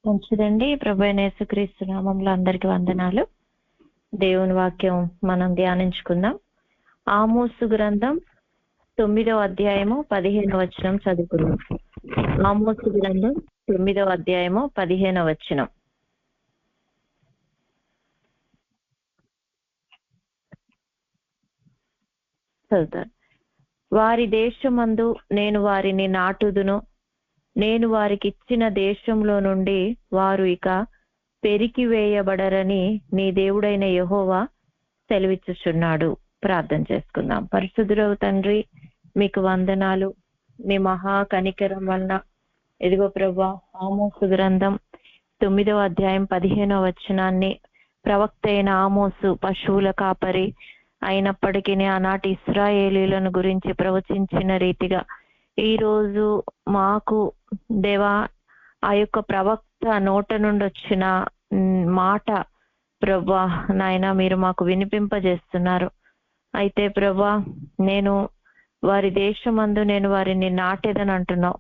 మంచిదండి. ప్రభు అయిన యేసుక్రీస్తు నామములో అందరికి వందనాలు. దేవుని వాక్యం మనం ధ్యానించుకుందాం. ఆమోసు గ్రంథం 9వ అధ్యాయము 15వ వచనం చదువుకుందాం. ఆమోసు గ్రంథం 9వ అధ్యాయము 15వ వచనం. చదువుతారు. వారి దేశమందు నేను వారిని నాటుదును, నేను వారికి ఇచ్చిన దేశంలో నుండి వారు ఇక పెరికి వేయబడరని నీ దేవుడైన యెహోవా సెలవిచ్చుచున్నాడు. ప్రార్థన చేసుకుందాం. పరిశుద్ధుడవు తండ్రి, మీకు వందనాలు. మీ మహా కనికరం వలన ఇదిగో ప్రభా, ఆమోసు గ్రంథం 9వ అధ్యాయం 15వ వచనాన్ని ప్రవక్త అయిన ఆమోసు పశువుల కాపరి అయినప్పటికీ ఆనాటి ఇశ్రాయేలీలను గురించి ప్రవచించిన రీతిగా ఈ రోజు మాకు దేవా ఆ యొక్క ప్రవక్త నోట నుండి వచ్చిన మాట ప్రభా నాయన మీరు మాకు వినిపింపజేస్తున్నారు. అయితే ప్రభా, నేను వారి దేశమందు నేను వారిని నాటేదని అంటున్నావు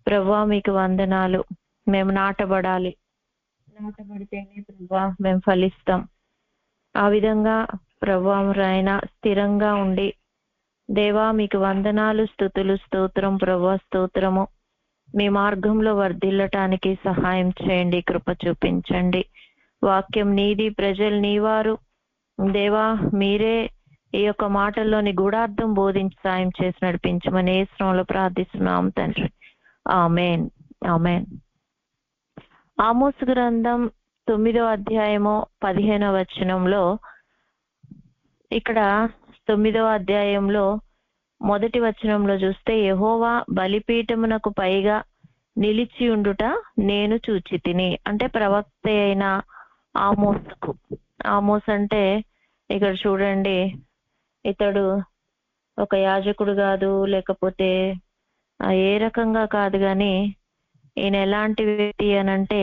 ప్రభా. మీకు వందనాలు. మేము నాటబడాలి, నాటబడితేనే ప్రభా మేము ఫలిస్తాం. ఆ విధంగా ప్రభా ఆయన స్థిరంగా ఉండి దేవా మీకు వందనాలు, స్తుతులు, స్తోత్రం ప్రభా, స్తోత్రము. మీ మార్గంలో వర్ధిల్లటానికి సహాయం చేయండి, కృప చూపించండి. వాక్యం నీది, ప్రజలు నీవారు దేవా. మీరే ఈ యొక్క మాటల్లోని గూఢార్థం బోధించి సాయం చేసి నడిపించమని యేసునామములో ప్రార్థిస్తున్నాం తండ్రి. ఆమేన్, ఆమేన్. ఆమోసు గ్రంథం 9వ అధ్యాయము 15వ వచనంలో, ఇక్కడ 9వ అధ్యాయంలో మొదటి వచనంలో చూస్తే, యెహోవా బలిపీఠమునకు పైగా నిలిచి ఉండుట నేను చూచితిని. అంటే ప్రవక్త అయిన ఆమోసుకు. ఆమోస్ అంటే ఇక్కడ చూడండి, ఇతడు ఒక యాజకుడు కాదు, లేకపోతే ఏ రకంగా కాదు, కానీ ఈయన ఎలాంటి వ్యక్తి అనంటే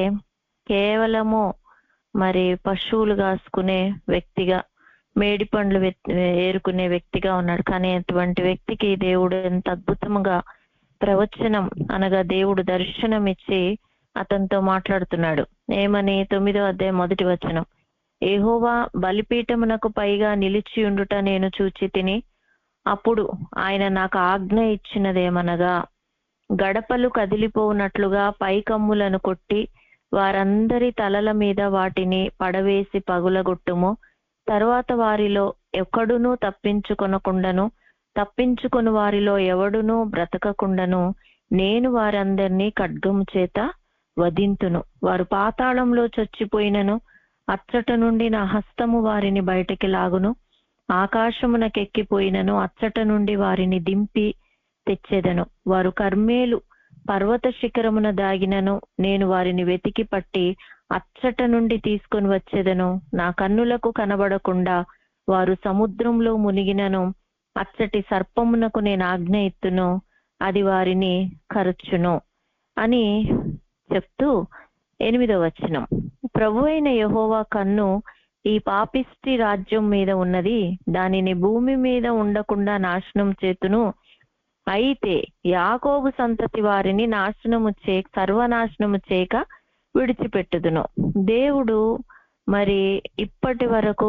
కేవలము మరి పశువులు కాసుకునే వ్యక్తిగా, మేడి పండ్లు ఏరుకునే వ్యక్తిగా ఉన్నాడు. కానీ అటువంటి వ్యక్తికి దేవుడు ఎంత అద్భుతంగా ప్రవచనం అనగా దేవుడు దర్శనం ఇచ్చి అతనితో మాట్లాడుతున్నాడు. ఏమని? 9వ అధ్యాయం మొదటి వచనం, యెహోవా బలిపీఠమునకు పైగా నిలిచి ఉండుట నేను చూచితిని. అప్పుడు ఆయన నాకు ఆజ్ఞ ఇచ్చినదేమనగా, గడపలు కదిలిపోనట్లుగా పైకమ్ములను కొట్టి వారందరి తలల మీద వాటిని పడవేసి పగులగొట్టుము. తర్వాత వారిలో ఎక్కడునూ తప్పించుకొనకుండాను, తప్పించుకొని వారిలో ఎవడునూ బ్రతకకుండాను నేను వారందరినీ ఖడ్గము చేత వధింతును. వారు పాతాళంలో చచ్చిపోయినను అచ్చట నుండి నా హస్తము వారిని బయటికి లాగును. ఆకాశమునకెక్కిపోయినను అచ్చట నుండి వారిని దింపి తెచ్చేదను. వారు కర్మేలు పర్వత శిఖరమున దాగినను నేను వారిని వెతికి పట్టి అచ్చట నుండి తీసుకొని వచ్చేదను. నా కన్నులకు కనబడకుండా వారు సముద్రంలో మునిగినను అచ్చటి సర్పమునకు నేను ఆజ్ఞ ఇత్తును, అది వారిని కరచును అని చెప్తూ 8వ వచనం, ప్రభు అయిన యెహోవా కన్ను ఈ పాపిష్టి రాజ్యం మీద ఉన్నది, దానిని భూమి మీద ఉండకుండా నాశనం చేతును. అయితే యాకోబు సంతతి వారిని సర్వనాశనము చేయక విడిచిపెట్టుదును. దేవుడు మరి ఇప్పటి వరకు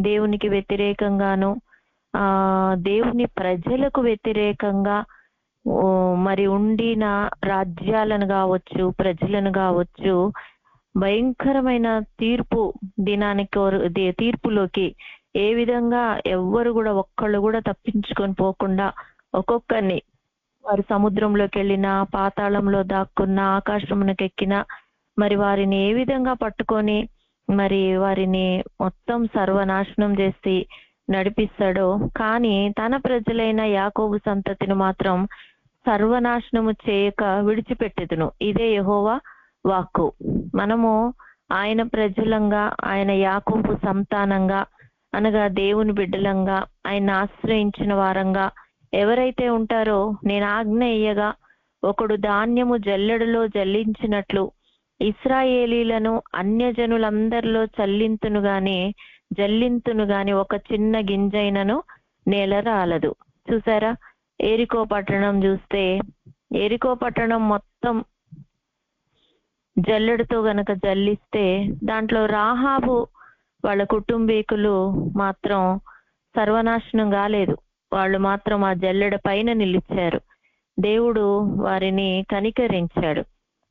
దేవునికి వ్యతిరేకంగాను దేవుని ప్రజలకు వ్యతిరేకంగా మరి ఉండిన రాజ్యాలను కావచ్చు, ప్రజలను కావచ్చు, భయంకరమైన తీర్పులోకి ఏ విధంగా ఎవ్వరు కూడా ఒక్కళ్ళు కూడా తప్పించుకొని పోకుండా ఒక్కొక్కరిని వారు సముద్రంలోకి వెళ్ళినా, పాతాళంలో దాక్కున్నా, ఆకాశమునకు ఎక్కినా మరి వారిని ఏ విధంగా పట్టుకొని మరి వారిని మొత్తం సర్వనాశనం చేసి నడిపిస్తాడో, కానీ తన ప్రజలైన యాకోబు సంతతిని మాత్రం సర్వనాశనము చేయక విడిచిపెట్టెదును. ఇదే యెహోవా వాక్కు. మనము ఆయన ప్రజలంగా, ఆయన యాకోబు సంతానంగా అనగా దేవుని బిడ్డలంగా, ఆయన ఆశ్రయించిన వారంగా ఎవరైతే ఉంటారో, నేను ఆజ్ఞ ఇయ్యగా ఒకడు ధాన్యము జల్లెడలో జల్లించినట్లు ఇశ్రాయేలీలను అన్యజనులందరిలో జల్లింతును గాని ఒక చిన్న గింజైనను నేల రాలదు. చూసారా? ఎరికో పట్టణం చూస్తే, ఎరికో పట్టణం మొత్తం జల్లెడతో గనక జల్లిస్తే దాంట్లో రాహాబు వాళ్ళ కుటుంబీకులు మాత్రం సర్వనాశనం కాలేదు. వాళ్ళు మాత్రం ఆ జల్లెడ పైన నిలిచారు. దేవుడు వారిని కనికరించాడు,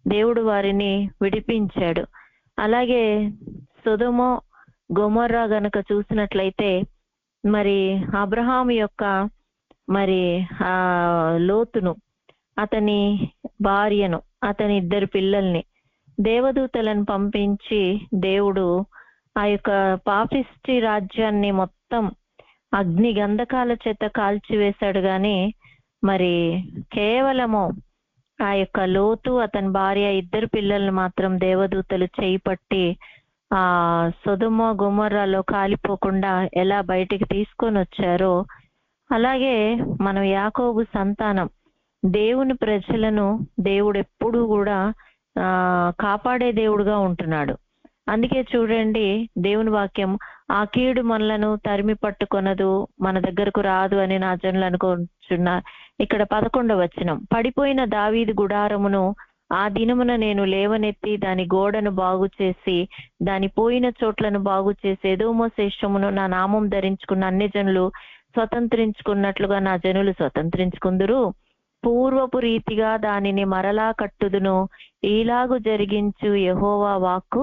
దేవుడు వారిని విడిపించాడు. అలాగే సొదొమ గొమొర్రా గనక చూసినట్లయితే మరి అబ్రహాము యొక్క మరి ఆ లోతును, అతని భార్యను, అతని 2 పిల్లల్ని దేవదూతలను పంపించి దేవుడు ఆ యొక్క పాపిష్టి రాజ్యాన్ని మొత్తం అగ్ని గంధకాల చేత కాల్చివేశాడు. గాని మరి కేవలము ఆ యొక్క లోతు, అతని భార్య, 2 పిల్లల్ని మాత్రం దేవదూతలు చేయి పట్టి ఆ సొదొమ గొమొర్రాలో కాలిపోకుండా ఎలా బయటికి తీసుకొని వచ్చారో, అలాగే మనం యాకోబు సంతానం దేవుని ప్రజలను దేవుడు ఎప్పుడూ కూడా కాపాడే దేవుడుగా ఉంటున్నాడు. అందుకే చూడండి దేవుని వాక్యం, ఆ కీడు మనలను తరిమి పట్టుకొనదు, మన దగ్గరకు రాదు అని నా జనులు అనుకుంటున్నారు. ఇక్కడ 11వ వచనం, పడిపోయిన దావీదు గుడారమును ఆ దినమున నేను లేవనెత్తి దాని గోడను బాగు చేసి దాని పోయిన చోట్లను బాగు చేసి ఎదోము శేషమును నా నామం ధరించుకున్న అన్ని జనులు స్వతంత్రించుకున్నట్లుగా నా జనులు స్వతంత్రించుకుందురు. పూర్వపు రీతిగా దానిని మరలా కట్టుదును, ఈలాగు జరిగించు యెహోవా వాక్కు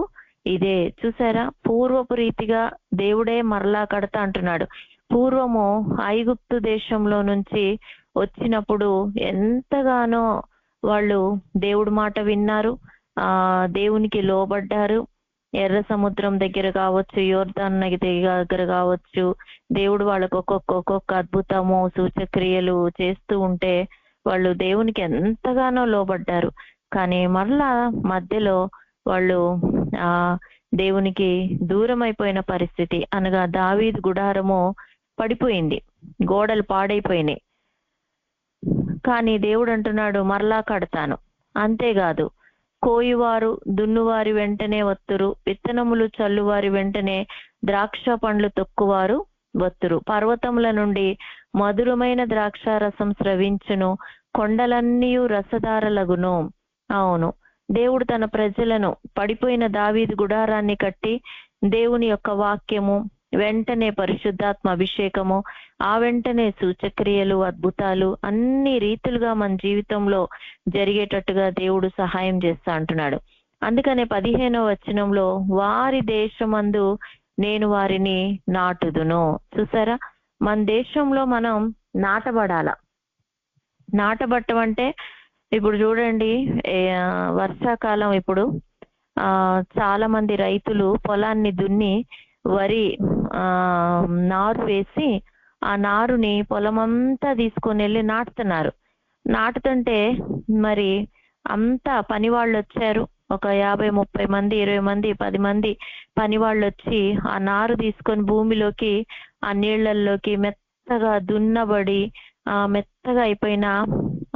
ఇదే. చూసారా, పూర్వపు రీతిగా దేవుడే మరలా కడతా అంటున్నాడు. పూర్వము ఐగుప్తు దేశంలో నుంచి వచ్చినప్పుడు ఎంతగానో వాళ్ళు దేవుడి మాట విన్నారు, దేవునికి లోబడ్డారు. ఎర్ర సముద్రం దగ్గర కావచ్చు, యోర్దాను నది దగ్గర కావచ్చు, దేవుడు వాళ్ళకు ఒక్కొక్క అద్భుతము సూచక్రియలు చేస్తూ ఉంటే వాళ్ళు దేవునికి ఎంతగానో లోబడ్డారు. కానీ మరలా మధ్యలో వాళ్ళు దేవునికి దూరం అయిపోయిన పరిస్థితి, అనగా దావీదు గుడారము పడిపోయింది, గోడలు పాడైపోయినాయి. కానీ దేవుడు అంటున్నాడు మరలా కడతాను. అంతేకాదు, కోయువారు దున్నువారి వెంటనే వత్తురు, విత్తనములు చల్లువారి వెంటనే ద్రాక్ష పండ్లు తొక్కువారు వత్తురు. పర్వతముల నుండి మధురమైన ద్రాక్ష రసం స్రవించును, కొండలన్నీ రసధారలగును. అవును, దేవుడు తన ప్రజలను పడిపోయిన దావీదు గుడారాన్ని కట్టి దేవుని యొక్క వాక్యము, వెంటనే పరిశుద్ధాత్మ అభిషేకము, ఆ వెంటనే సూచక్రియలు, అద్భుతాలు అన్ని రీతులుగా మన జీవితంలో జరిగేటట్టుగా దేవుడు సహాయం చేస్తా అంటున్నాడు. అందుకనే 15వ వచనంలో వారి దేశమందు నేను వారిని నాటుదును. చూసారా, మన దేశంలో మనం నాటబడాల. నాటబట్టం అంటే ఇప్పుడు చూడండి, వర్షాకాలం ఇప్పుడు చాలా మంది రైతులు పొలాన్ని దున్ని వరి నారు వేసి ఆ నారుని పొలమంతా తీసుకొని వెళ్ళి నాటుతున్నారు. నాటుతుంటే మరి అంతా పని వాళ్ళు వచ్చారు, ఒక 50-30 మంది, 20 మంది, 10 మంది పని వాళ్ళు వచ్చి ఆ నారు తీసుకొని భూమిలోకి, ఆ నీళ్లలోకి మెత్తగా దున్నబడి మెత్తగా అయిపోయిన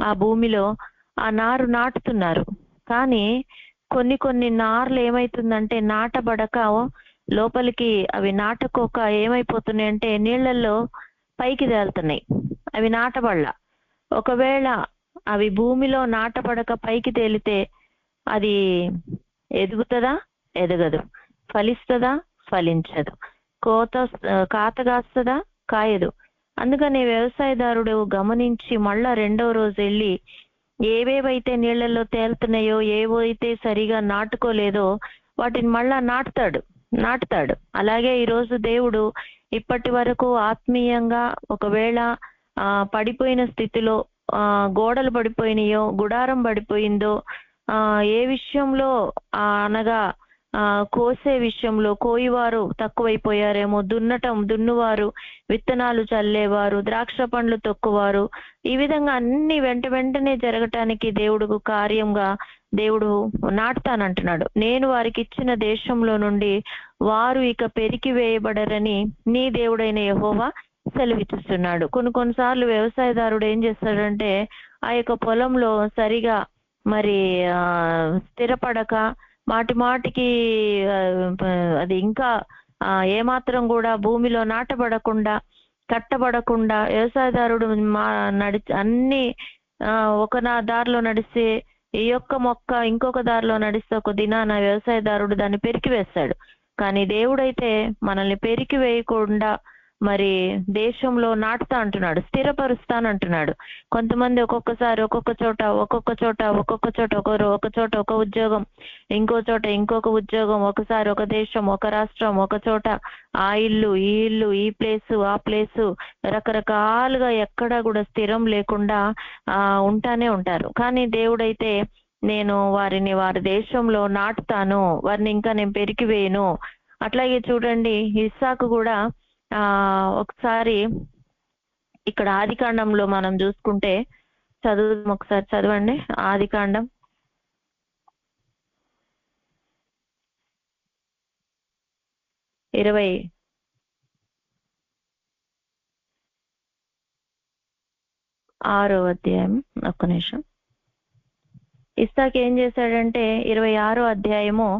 ఆ భూమిలో ఆ నారు నాటుతున్నారు. కానీ కొన్ని నార్లు ఏమైతుందంటే నాటబడక లోపలికి అవి నాటకోక ఏమైపోతున్నాయి అంటే నీళ్లలో పైకి తేలుతున్నాయి, అవి నాటబడలా. ఒకవేళ అవి భూమిలో నాటబడక పైకి తేలితే అది ఎదుగుతుందా? ఎదగదు. ఫలిస్తుందా? ఫలించదు. కాతగాస్తుందా? కాయదు. అందుకని వ్యవసాయదారుడు గమనించి మళ్ళా 2వ రోజు వెళ్ళి ఏవేవైతే నీళ్లలో తేలుతున్నాయో, ఏవైతే సరిగా నాటుకోలేదో వాటిని మళ్ళా నాటుతాడు. అలాగే ఈరోజు దేవుడు ఇప్పటి వరకు ఆత్మీయంగా ఒకవేళ పడిపోయిన స్థితిలో గోడలు పడిపోయినాయో, గుడారం పడిపోయిందో, ఏ విషయంలో అనగా కోసే విషయంలో కోయివారు తక్కువైపోయారేమో, దున్నువారు, విత్తనాలు చల్లేవారు, ద్రాక్ష పండ్లు తొక్కువారు, ఈ విధంగా అన్ని వెంటనే జరగటానికి దేవుడు కార్యంగా దేవుడు నాటుతానంటున్నాడు. నేను వారికి ఇచ్చిన దేశంలో నుండి వారు ఇక పెరికి వేయబడరని నీ దేవుడైన యెహోవా సెలవిస్తున్నాడు. కొన్నిసార్లు వ్యవసాయదారుడు ఏం చేస్తాడంటే ఆ యొక్క పొలంలో సరిగా మరి స్థిరపడక మాటికి అది ఇంకా ఏమాత్రం కూడా భూమిలో నాటబడకుండా, కట్టబడకుండా వ్యవసాయదారుడు అన్ని ఒక దారిలో నడిస్తే ఈ యొక్క మొక్క ఇంకొక దారిలో నడిస్తే ఒక దినాన వ్యవసాయదారుడు దాన్ని పెరికి వేస్తాడు. కానీ దేవుడైతే మనల్ని పెరికి వేయకుండా మరి దేశంలో నాటుతా అంటున్నాడు, స్థిరపరుస్తానంటున్నాడు. కొంతమంది ఒక్కొక్కసారి ఒక్కొక్క చోట ఒక చోట ఒక ఉద్యోగం, ఇంకో చోట ఇంకొక ఉద్యోగం, ఒకసారి ఒక దేశం, ఒక రాష్ట్రం, ఒక చోట ఆ ఇల్లు ఈ ప్లేసు ఆ ప్లేసు, రకరకాలుగా ఎక్కడా కూడా స్థిరం లేకుండా ఉంటానే ఉంటారు. కానీ దేవుడైతే నేను వారిని వారి దేశంలో నాటుతాను, వారిని ఇంకా నేను పెరికి వేయను. అట్లాగే చూడండి ఇస్సాకు కూడా ఒకసారి ఇక్కడ ఆదికాండంలో మనం చూసుకుంటే ఒకసారి చదవండి. ఆదికాండం 26వ అధ్యాయం. ఒక్క నిమిషం. ఇస్సాకు ఏం చేశాడంటే 26వ అధ్యాయము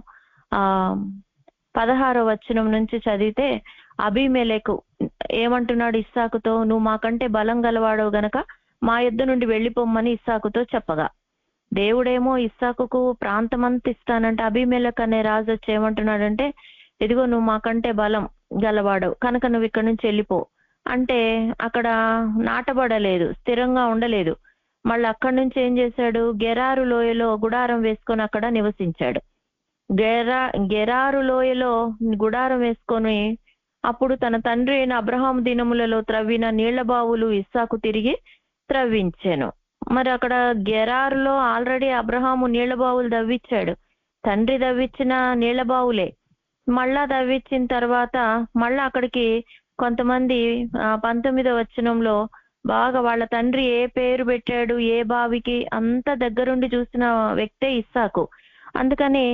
16వ వచనం నుంచి చదివితే అబీమెలెకు ఏమంటున్నాడు ఇస్సాకుతో, నువ్వు మాకంటే బలం గలవాడవు గనక మా యుద్ధ నుండి వెళ్ళిపోమ్మని ఇస్సాకుతో చెప్పగా, దేవుడేమో ఇస్సాకుకు ప్రాంతమంతా ఇస్తానంటే అబీమెలెకు అనే రాజు వచ్చి ఏమంటున్నాడంటే, ఇదిగో నువ్వు మాకంటే బలం గలవాడవు కనుక నువ్వు ఇక్కడ నుంచి వెళ్ళిపో అంటే అక్కడ నాటబడలేదు, స్థిరంగా ఉండలేదు. మళ్ళీ అక్కడి నుంచి ఏం చేశాడు, గెరారు లోయలో గుడారం వేసుకొని అక్కడ నివసించాడు. గెరారు లోయలో గుడారం వేసుకొని అప్పుడు తన తండ్రి అయిన అబ్రహాం దినములలో త్రవ్విన నీళ్ల బావులు ఇస్సాకు తిరిగి త్రవ్వించాను. మరి అక్కడ గెరారులో ఆల్రెడీ అబ్రహాము నీళ్ల బావులు దవ్విచ్చాడు, తండ్రి దవ్విచ్చిన నీళ్ల బావులే. మళ్ళా దవ్విచ్చిన తర్వాత మళ్ళా అక్కడికి కొంతమంది 19వ వచనంలో బాగా వాళ్ళ తండ్రి ఏ పేరు పెట్టాడు ఏ బావికి అంత దగ్గరుండి చూసిన వ్యక్తే ఇస్సాకు. అందుకని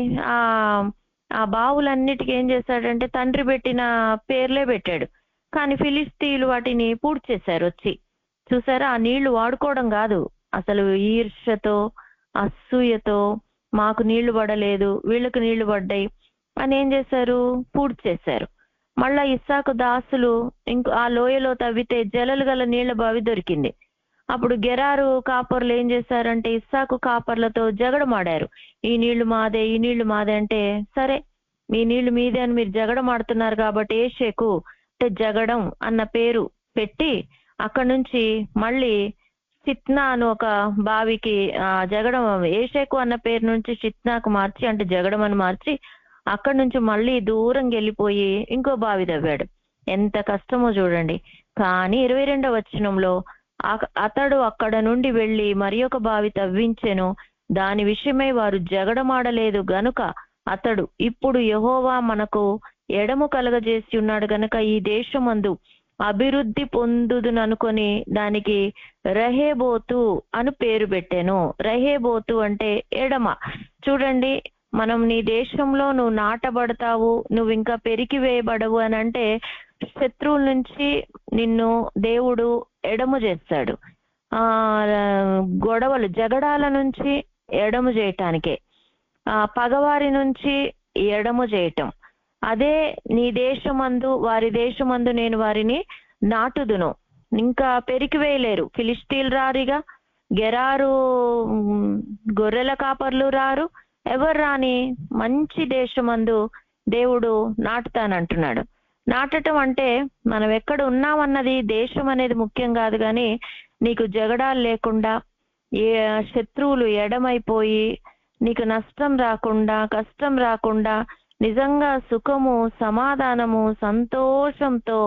ఆ బావులన్నిటికీ ఏం చేశాడంటే తండ్రి పెట్టిన పేర్లే పెట్టాడు. కానీ ఫిలిస్తీయులు వాటిని పూడ్చేశారు వచ్చి. చూసారా, ఆ నీళ్లు వాడుకోవడం కాదు, అసలు ఈర్ష్యతో అసూయతో మాకు నీళ్లు పడలేదు వీళ్ళకు నీళ్లు పడ్డాయి అని ఏం చేశారు, పూడ్చేశారు. మళ్ళా ఇస్సాకు దాసులు ఇంకో ఆ లోయలో తవ్వితే జలలు గల నీళ్ల బావి దొరికింది. అప్పుడు గెరారు కాపర్లు ఏం చేశారంటే ఇస్సాకు కాపర్లతో జగడమాడారు, ఈ నీళ్లు మాదే ఈ నీళ్లు మాదే అంటే, సరే మీ నీళ్లు మీదే అని మీరు జగడమాడుతున్నారు కాబట్టి ఏషేకు అంటే జగడం అన్న పేరు పెట్టి అక్కడి నుంచి మళ్ళీ సిత్నా అని ఒక బావికి జగడం, ఏషేకు అన్న పేరు నుంచి సిత్నాకు మార్చి అంటే జగడం అని మార్చి అక్కడి నుంచి మళ్ళీ దూరం వెళ్ళిపోయి ఇంకో బావి తవ్వాడు. ఎంత కష్టమో చూడండి. కానీ 22వ వచనంలో అతడు అక్కడ నుండి వెళ్ళి మరి ఒక బావి తవ్వించెను, దాని విషయమై వారు జగడమాడలేదు గనుక అతడు ఇప్పుడు యెహోవా మనకు ఎడము కలగజేసి ఉన్నాడు గనుక ఈ దేశమందు అభివృద్ధి పొందుదుననుకొని దానికి రహేబోతు అని పేరు పెట్టాను. రహేబోతు అంటే ఎడమ. చూడండి, మనం నీ దేశంలో నువ్వు నాటబడతావు, నువ్వు ఇంకా పెరికి వేయబడవు అని అంటే శత్రువుల నుంచి నిన్ను దేవుడు ఎడము చేస్తాడు. గొడవలు జగడాల నుంచి ఎడము చేయటానికే, పగవారి నుంచి ఎడము చేయటం. అదే నీ దేశమందు వారి దేశమందు నేను వారిని నాటుదును, ఇంకా పెరికి వేయలేరు. ఫిలిస్తీన్లు రారిగా, గెరారు గొర్రెల కాపర్లు రారు, ఎవరు రాని మంచి దేశమందు దేవుడు నాటుతానంటున్నాడు. నాటటం అంటే మనం ఎక్కడ ఉన్నామన్నది దేశం అనేది ముఖ్యం కాదు, కానీ నీకు జగడాలు లేకుండా ఏ శత్రువులు ఎడమైపోయి నీకు నష్టం రాకుండా కష్టం రాకుండా నిజంగా సుఖము సమాధానము సంతోషంతో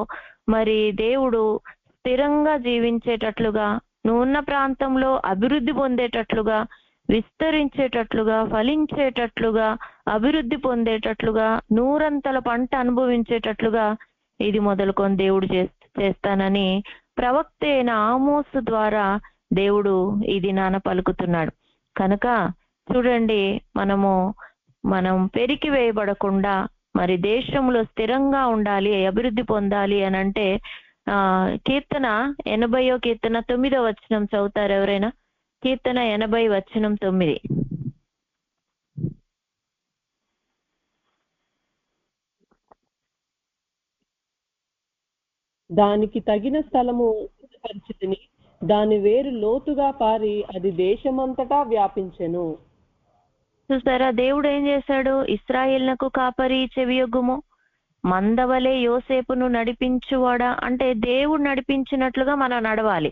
మరి దేవుడు స్థిరంగా జీవించేటట్లుగా, నువ్వు ఉన్న ప్రాంతంలో అభివృద్ధి పొందేటట్లుగా, విస్తరించేటట్లుగా, ఫలించేటట్లుగా, అభివృద్ధి పొందేటట్లుగా, నూరంతల పంట అనుభవించేటట్లుగా ఇది మొదలుకొని దేవుడు చేస్తానని ప్రవక్త అయిన ఆమోసు ద్వారా దేవుడు ఇది నాన్న పలుకుతున్నాడు. కనుక చూడండి, మనం పెరికి వేయబడకుండా మరి దేశంలో స్థిరంగా ఉండాలి, అభివృద్ధి పొందాలి అని అంటే కీర్తన 80వ కీర్తన 9వ వచనం చదువుతారు ఎవరైనా? కీర్తన 80 వచనం 9. దానికి తగిన స్థలము పరిచితిని, దాని వేరు లోతుగా పారి అది దేశమంతటా వ్యాపించెను. చూసారా, దేవుడు ఏం చేశాడు? ఇశ్రాయేలునకు కాపరి చెవియొగ్గుము, మందవలే యోసేపును నడిపించువాడా. అంటే దేవుడు నడిపించినట్లుగా మనం నడవాలి.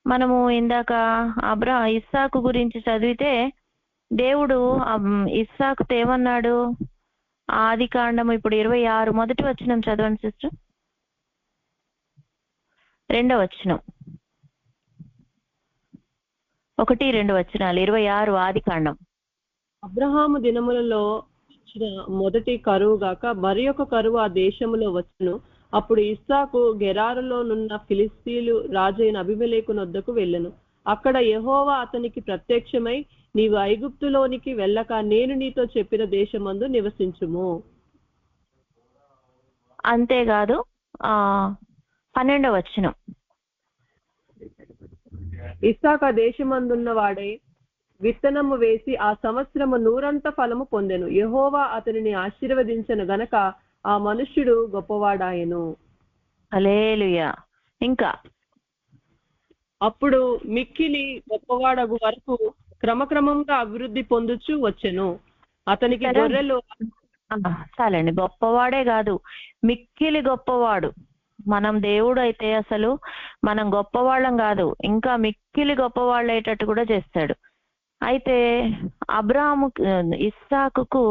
మనము ఇందాక ఇస్సాకు గురించి చదివితే దేవుడు ఇస్సాకుతో ఏమన్నాడు? ఆది కాండము ఇప్పుడు 26 మొదటి వచనం చదవండి సిస్టర్. 2వ వచనం, 1-2 వచనాలు, 26 ఆది కాండం. అబ్రహాము దినములలో వచ్చిన మొదటి కరువు గాక మరి ఒక కరువు ఆ దేశములో వచ్చును. అప్పుడు ఇస్సాకు గెరారులోనున్న ఫిలిస్తీన్లు రాజైన అబీమెలెకు నొద్దకు వెళ్ళెను. అక్కడ యెహోవా అతనికి ప్రత్యక్షమై, నీవు ఐగుప్తులోనికి వెళ్ళక నేను నీతో చెప్పిన దేశమందు నివసించుము. అంతేకాదు 12వ వచనం, ఇస్సాకు ఆ దేశమందున్న వాడై విత్తనము వేసి ఆ సంవత్సరము 100 ఫలము పొందెను. యెహోవా అతనిని ఆశీర్వదించెను గనక ఆ మనుష్యుడు గొప్పవాడాయెను. హల్లెలూయా. ఇంకా అప్పుడు మిక్కిలి గొప్పవాడగు వరకు క్రమక్రమంగా అభివృద్ధి పొందుచు వచ్చెను. అతనికి గొర్రెలు చాలండి. గొప్పవాడే కాదు, మిక్కిలి గొప్పవాడు. మనం దేవుడు అయితే అసలు మనం గొప్పవాళ్ళం కాదు, ఇంకా మిక్కిలి గొప్పవాళ్ళు అయ్యేటట్టు కూడా చేస్తాడు. అయితే ఇస్సాకుకు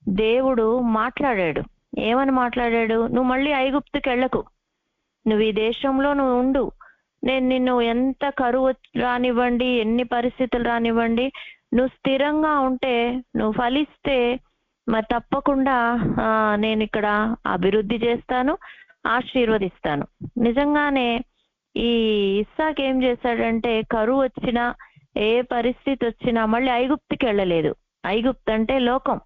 దేవుడు మాట్లాడాడు. ఏమని మాట్లాడాడు? నువ్వు మళ్ళీ ఐగుప్తుకి వెళ్ళకు, నువ్వు ఈ దేశంలో నువ్వు ఉండు, నేను నిన్ను ఎంత కరువు రానివ్వండి, ఎన్ని పరిస్థితులు రానివ్వండి, నువ్వు స్థిరంగా ఉంటే, నువ్వు ఫలిస్తే మరి తప్పకుండా నేను ఇక్కడ అభివృద్ధి చేస్తాను, ఆశీర్వదిస్తాను. నిజంగానే ఈ ఇస్సాకు ఏం చేశాడంటే, కరువు వచ్చినా ఏ పరిస్థితి వచ్చినా మళ్ళీ ఐగుప్తుకి వెళ్ళలేదు. ఐగుప్తు అంటే లోకం,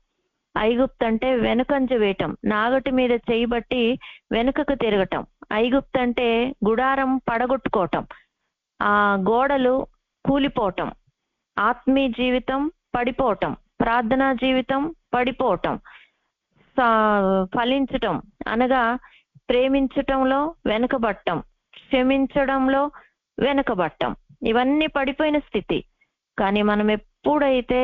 ఐగుప్తు అంటే వెనుకంజ వేయటం, నాగటి మీద చేయబట్టి వెనుకకు తిరగటం. ఐగుప్తు అంటే గుడారం పడగొట్టుకోవటం, ఆ గోడలు కూలిపోవటం, ఆత్మీయ జీవితం పడిపోవటం, ప్రార్థనా జీవితం పడిపోవటం, ఫలించటం అనగా ప్రేమించటంలో వెనుకబట్టం, క్షమించడంలో వెనుకబట్టం, ఇవన్నీ పడిపోయిన స్థితి. కానీ మనం ఎప్పుడైతే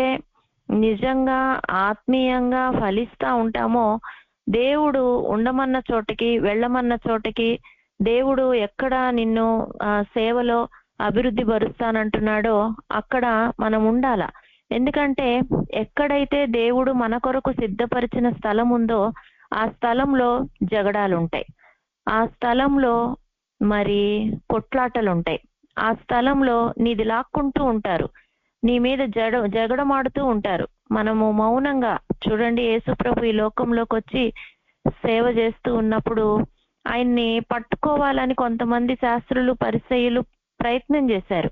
నిజంగా ఆత్మీయంగా ఫలిస్తా ఉంటామో, దేవుడు ఉండమన్న చోటకి, వెళ్ళమన్న చోటకి, దేవుడు ఎక్కడ నిన్ను సేవలో అభివృద్ధి పరుస్తానంటున్నాడో అక్కడ మనం ఉండాల. ఎందుకంటే ఎక్కడైతే దేవుడు మన కొరకు సిద్ధపరిచిన స్థలం ఉందో ఆ స్థలంలో జగడాలు ఉంటాయి, ఆ స్థలంలో మరి కొట్లాటలు ఉంటాయి, ఆ స్థలంలో నీది లాక్కుంటూ ఉంటారు, నీ మీద జగడమాడుతూ ఉంటారు. మనము మౌనంగా చూడండి, యేసుప్రభు ఈ లోకంలోకి వచ్చి సేవ చేస్తూ ఉన్నప్పుడు ఆయన్ని పట్టుకోవాలని కొంతమంది శాస్త్రులు, పరిసయ్యులు ప్రయత్నం చేశారు.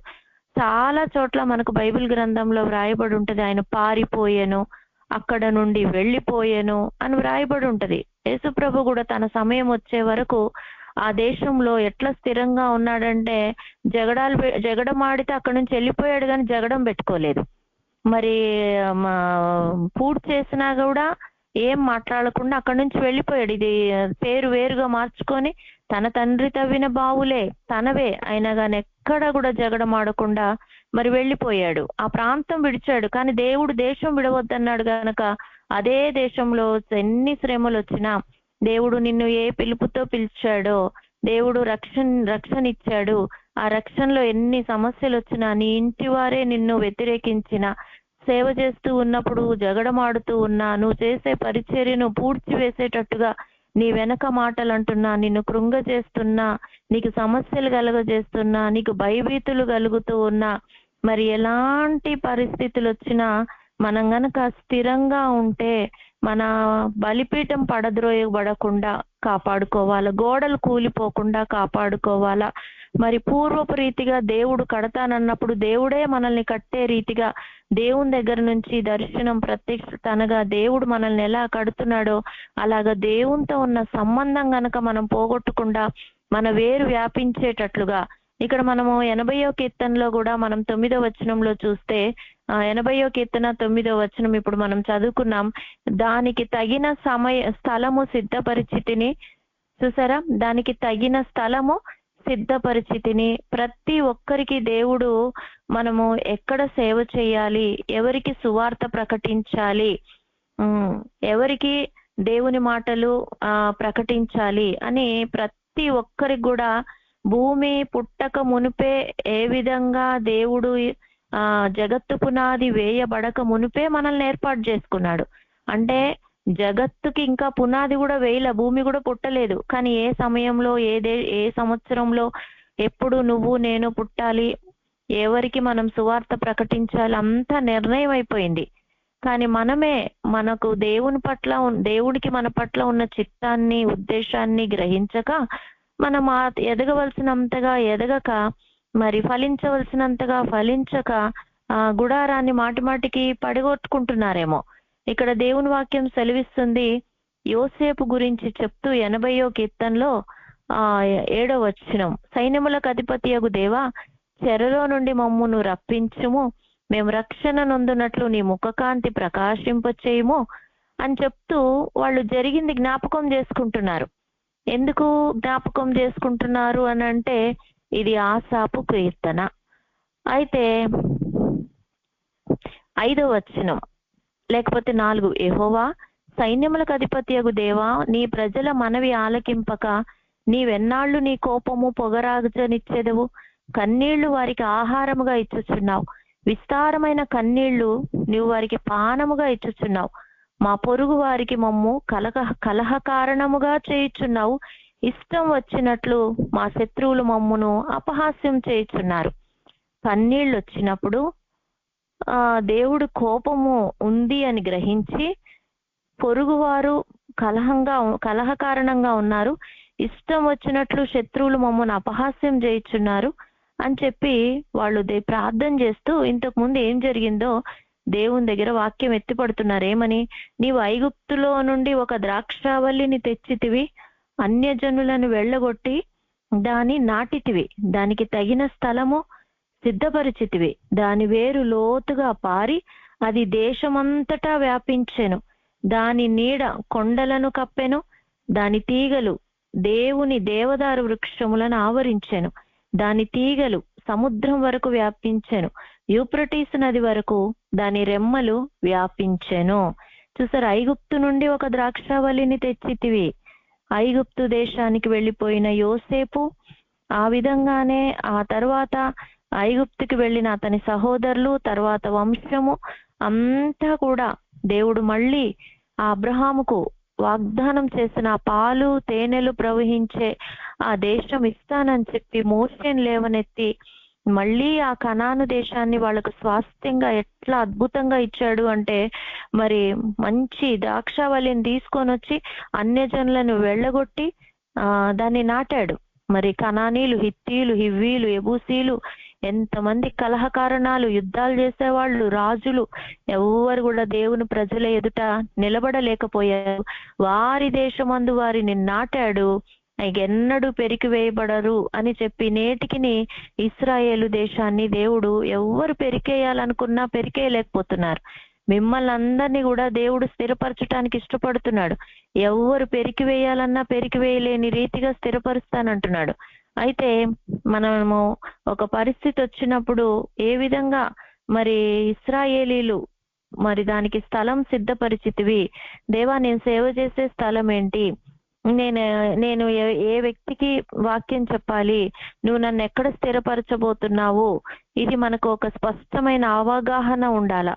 చాలా చోట్ల మనకు బైబిల్ గ్రంథంలో వ్రాయబడి ఉంటది, ఆయన పారిపోయాను, అక్కడ నుండి వెళ్ళిపోయాను అని వ్రాయబడి ఉంటది. యేసుప్రభు కూడా తన సమయం వచ్చే వరకు ఆ దేశంలో ఎట్లా స్థిరంగా ఉన్నాడంటే, జగడమాడితే అక్కడ నుంచి వెళ్ళిపోయాడు కానీ జగడం పెట్టుకోలేదు. మరి పూర్తి చేసినా కూడా ఏం మాట్లాడకుండా అక్కడి నుంచి వెళ్ళిపోయాడు. ఇది పేరు వేరుగా మార్చుకొని తన తండ్రి తవ్విన బావులే తనవే అయినా కానీ ఎక్కడ కూడా జగడమాడకుండా మరి వెళ్ళిపోయాడు, ఆ ప్రాంతం విడిచాడు. కానీ దేవుడు దేశం విడవద్దన్నాడు గనక అదే దేశంలో ఎన్ని శ్రమలు వచ్చినా, దేవుడు నిన్ను ఏ పిలుపుతో పిలిచాడో, దేవుడు రక్షణ ఇచ్చాడు, ఆ రక్షణలో ఎన్ని సమస్యలు వచ్చినా, నీ ఇంటి వారే నిన్ను వ్యతిరేకించిన, సేవ చేస్తూ ఉన్నప్పుడు జగడమాడుతూ ఉన్నా, నువ్వు చేసే పరిచర్యను పూడ్చి వేసేటట్టుగా నీ వెనక మాటలు అంటున్నా, నిన్ను కృంగ చేస్తున్నా, నీకు సమస్యలు కలుగజేస్తున్నా, నీకు భయభీతులు కలుగుతూ ఉన్నా, మరి ఎలాంటి పరిస్థితులు వచ్చినా మనం గనక స్థిరంగా ఉంటే మన బలిపీఠం పడద్రోయబడకుండా కాపాడుకోవాలా, గోడలు కూలిపోకుండా కాపాడుకోవాలా. మరి పూర్వపు రీతిగా దేవుడు కడతానన్నప్పుడు దేవుడే మనల్ని కట్టే రీతిగా దేవుని దగ్గర నుంచి దర్శనం, ప్రత్యక్షత అనగా దేవుడు మనల్ని ఎలా కడుతున్నాడో అలాగా దేవునితో ఉన్న సంబంధం గనక మనం పోగొట్టకుండా మన వేరు వ్యాపించేటట్లుగా, ఇక్కడ మనము 80వ కీర్తనలో కూడా మనం 9వ వచనంలో చూస్తే, 80వ కీర్తన 9వ వచనం ఇప్పుడు మనం చదువుకున్నాం. దానికి తగిన స్థలము సిద్ధపరిచితిని. చూసారా, దానికి తగిన స్థలము సిద్ధపరిచితిని. ప్రతి ఒక్కరికి దేవుడు మనము ఎక్కడ సేవ చేయాలి, ఎవరికి సువార్త ప్రకటించాలి, ఎవరికి దేవుని మాటలు ప్రకటించాలి అని ప్రతి ఒక్కరికి కూడా భూమి పుట్టక మునిపే ఏ విధంగా దేవుడు జగత్తు పునాది వేయబడక మునిపే మనల్ని ఏర్పాటు చేసుకున్నాడు. అంటే జగత్తుకి ఇంకా పునాది కూడా వేయలే, భూమి కూడా పుట్టలేదు. కానీ ఏ సమయంలో ఏ సంవత్సరంలో ఎప్పుడు నువ్వు నేను పుట్టాలి, ఎవరికి మనం సువార్త ప్రకటించాలి అంతా నిర్ణయం అయిపోయింది. కానీ మనమే మనకు దేవుడికి మన పట్ల ఉన్న చిత్తాన్ని ఉద్దేశాన్ని గ్రహించక మనం ఎదగవలసినంతగా ఎదగక, మరి ఫలించవలసినంతగా ఫలించక గుడారాన్ని మాటిమాటికి పడగొట్టుకుంటున్నారేమో. ఇక్కడ దేవుని వాక్యం సెలవిస్తుంది, యోసేపు గురించి చెప్తూ 80వ కీర్తనలో 7వ వచనం, సైన్యములకు అధిపతియగు దేవా, చెరలో నుండి మమ్మును రప్పించుము, మేము రక్షణ నొందునట్లు నీ ముఖకాంతి ప్రకాశింపచేయుము అని చెప్తూ వాళ్ళు జరిగింది జ్ఞాపకం చేసుకుంటున్నారు. ఎందుకు జ్ఞాపకం చేసుకుంటున్నారు అని అంటే ఇది ఆసాపు కీర్తన. అయితే 5వ వచనం లేకపోతే 4, యెహోవా సైన్యములకు అధిపతియగు దేవా, నీ ప్రజల మనవి ఆలకింపక నీవెన్నాళ్ళు నీ కోపము పొగరాజనిచ్చేదవు. కన్నీళ్లు వారికి ఆహారముగా ఇచ్చుచున్నావు, విస్తారమైన కన్నీళ్లు నీవు వారికి పానముగా ఇచ్చుచున్నావు. మా పొరుగు వారికి మమ్ము కలహ కారణముగా చేయుచున్నావు. ఇష్టం వచ్చినట్లు మా శత్రువులు మమ్మును అపహాస్యం చేయుచున్నారు. కన్నీళ్ళు వచ్చినప్పుడు దేవుడు కోపము ఉంది అని గ్రహించి, పొరుగువారు కలహ కారణంగా ఉన్నారు, ఇష్టం వచ్చినట్లు శత్రువులు మమ్మల్ని అపహాస్యం చేయుచున్నారు అని చెప్పి వాళ్ళు ప్రార్థన చేస్తూ ఇంతకు ముందు ఏం జరిగిందో దేవుని దగ్గర వాక్యం ఎత్తిపడుతున్నారు. ఏమని? నీవు ఐగుప్తులో నుండి ఒక ద్రాక్షావల్లిని తెచ్చితివి, అన్యజనులను వెళ్ళగొట్టి దాని నాటితివి, దానికి తగిన స్థలము సిద్ధపరిచితివి, దాని వేరు లోతుగా పారి అది దేశమంతటా వ్యాపించెను, దాని నీడ కొండలను కప్పెను, దాని తీగలు దేవుని దేవదారు వృక్షములను ఆవరించెను, దాని తీగలు సముద్రం వరకు వ్యాపించెను, యూఫ్రటీసు నది వరకు దాని రెమ్మలు వ్యాపించెను. చూసారు, ఐగుప్తు నుండి ఒక ద్రాక్షావల్లిని తెచ్చితివి. ఐగుప్తు దేశానికి వెళ్ళిపోయిన యోసేపు, ఆ విధంగానే ఆ తర్వాత ఐగుప్తుకి వెళ్ళిన అతని సహోదరులు, తర్వాత వంశము అంతా కూడా దేవుడు మళ్ళీ ఆ అబ్రహాముకు వాగ్దానం చేసిన పాలు తేనెలు ప్రవహించే ఆ దేశం ఇస్తానని చెప్పి మోషేను లేవనెత్తి మళ్ళీ ఆ కనాను దేశాన్ని వాళ్ళకు స్వాస్థ్యంగా ఎట్లా అద్భుతంగా ఇచ్చాడు అంటే, మరి మంచి ద్రాక్షావల్లిని తీసుకొని వచ్చి అన్యజనులను వెళ్ళగొట్టి దాన్ని నాటాడు. మరి కనానీలు, హిత్తీలు, హివ్వీలు, యెబూసీలు, ఎంతమంది కలహ కారణాలు, యుద్ధాలు చేసేవాళ్ళు, రాజులు ఎవరు కూడా దేవుని ప్రజల ఎదుట నిలబడలేకపోయారు. వారి దేశమందు వారిని నాటాడు, ఎన్నడూ పెరికివేయబడరు అని చెప్పి నేటికి ఇశ్రాయేలు దేశాన్ని దేవుడు ఎవరు పెరికేయాలనుకున్నా పెరికేయలేకపోతున్నారు. మిమ్మల్ని అందరినీ కూడా దేవుడు స్థిరపరచడానికి ఇష్టపడుతున్నాడు. ఎవరు పెరికివేయాలన్నా పెరికివేయలేని రీతిగా స్థిరపరుస్తానంటున్నాడు. అయితే మనము ఒక పరిస్థితి వచ్చినప్పుడు ఏ విధంగా మరి ఇశ్రాయేలీలు మరి దానికి స్థలం సిద్ధపరిచితివి, దేవా నేను సేవ చేసే స్థలం ఏంటి, నేను ఏ వ్యక్తికి వాక్యం చెప్పాలి, నువ్వు నన్ను ఎక్కడ స్థిరపరచబోతున్నావు, ఇది మనకు ఒక స్పష్టమైన అవగాహన ఉండాల.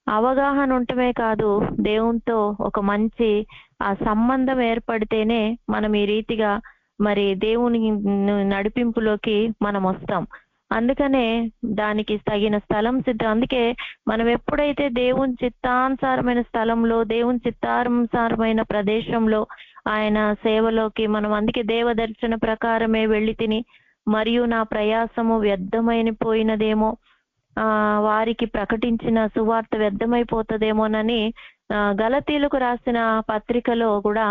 అవగాహన ఉండటమే కాదు, దేవునితో ఒక మంచి ఆ సంబంధం ఏర్పడితేనే మనం ఈ రీతిగా మరి దేవుని నడిపింపులోకి మనం వస్తాం. అందుకనే దానికి తగిన స్థలం సిద్ధం. అందుకే మనం ఎప్పుడైతే దేవుని చిత్తానుసారమైన స్థలంలో, దేవుని చిత్తానుసారమైన ప్రదేశంలో, ఆయన సేవలోకి మనం, అందుకే దేవదర్శన ప్రకారమే వెళ్ళి తిని మరియు నా ప్రయాసము వ్యర్థమైన పోయినదేమో, వారికి ప్రకటించిన సువార్త వ్యర్థమైపోతుందేమోనని గలతీలకు రాసిన పత్రికలో కూడా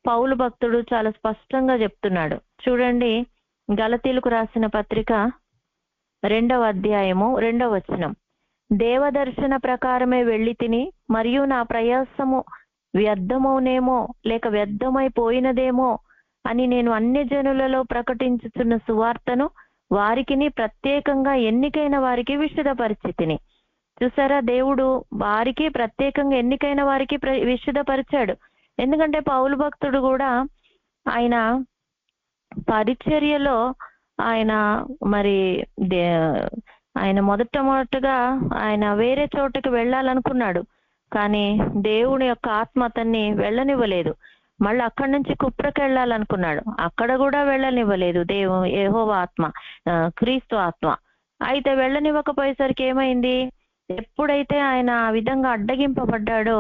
పౌలు భక్తుడు చాలా స్పష్టంగా చెప్తున్నాడు. చూడండి, గలతీలకు రాసిన పత్రిక 2వ అధ్యాయము 2వ వచనం, దేవదర్శన ప్రకారమే వెళ్ళి తిని మరియు నా ప్రయాసము వ్యర్థమవునేమో లేక వ్యర్థమైపోయినదేమో అని నేను అన్య జనులలో ప్రకటించుతున్న సువార్తను వారికిని ప్రత్యేకంగా ఎన్నికైన వారికి విశుద్ధపరిచితిని. చూసారా, దేవుడు వారికి ప్రత్యేకంగా ఎన్నికైన వారికి విశుద్ధపరిచాడు. ఎందుకంటే పౌలు భక్తుడు కూడా ఆయన పరిచర్యలో ఆయన మరి ఆయన మొదటగా ఆయన వేరే చోటకి వెళ్ళాలనుకున్నాడు, కానీ దేవుని యొక్క ఆత్మ అతన్ని వెళ్ళనివ్వలేదు. మళ్ళీ అక్కడి నుంచి కుప్రకి వెళ్ళాలనుకున్నాడు, అక్కడ కూడా వెళ్ళనివ్వలేదు యెహోవా ఆత్మ, క్రీస్తు ఆత్మ. అయితే వెళ్ళనివ్వకపోయేసరికి ఏమైంది, ఎప్పుడైతే ఆయన ఆ విధంగా అడ్డగింపబడ్డాడో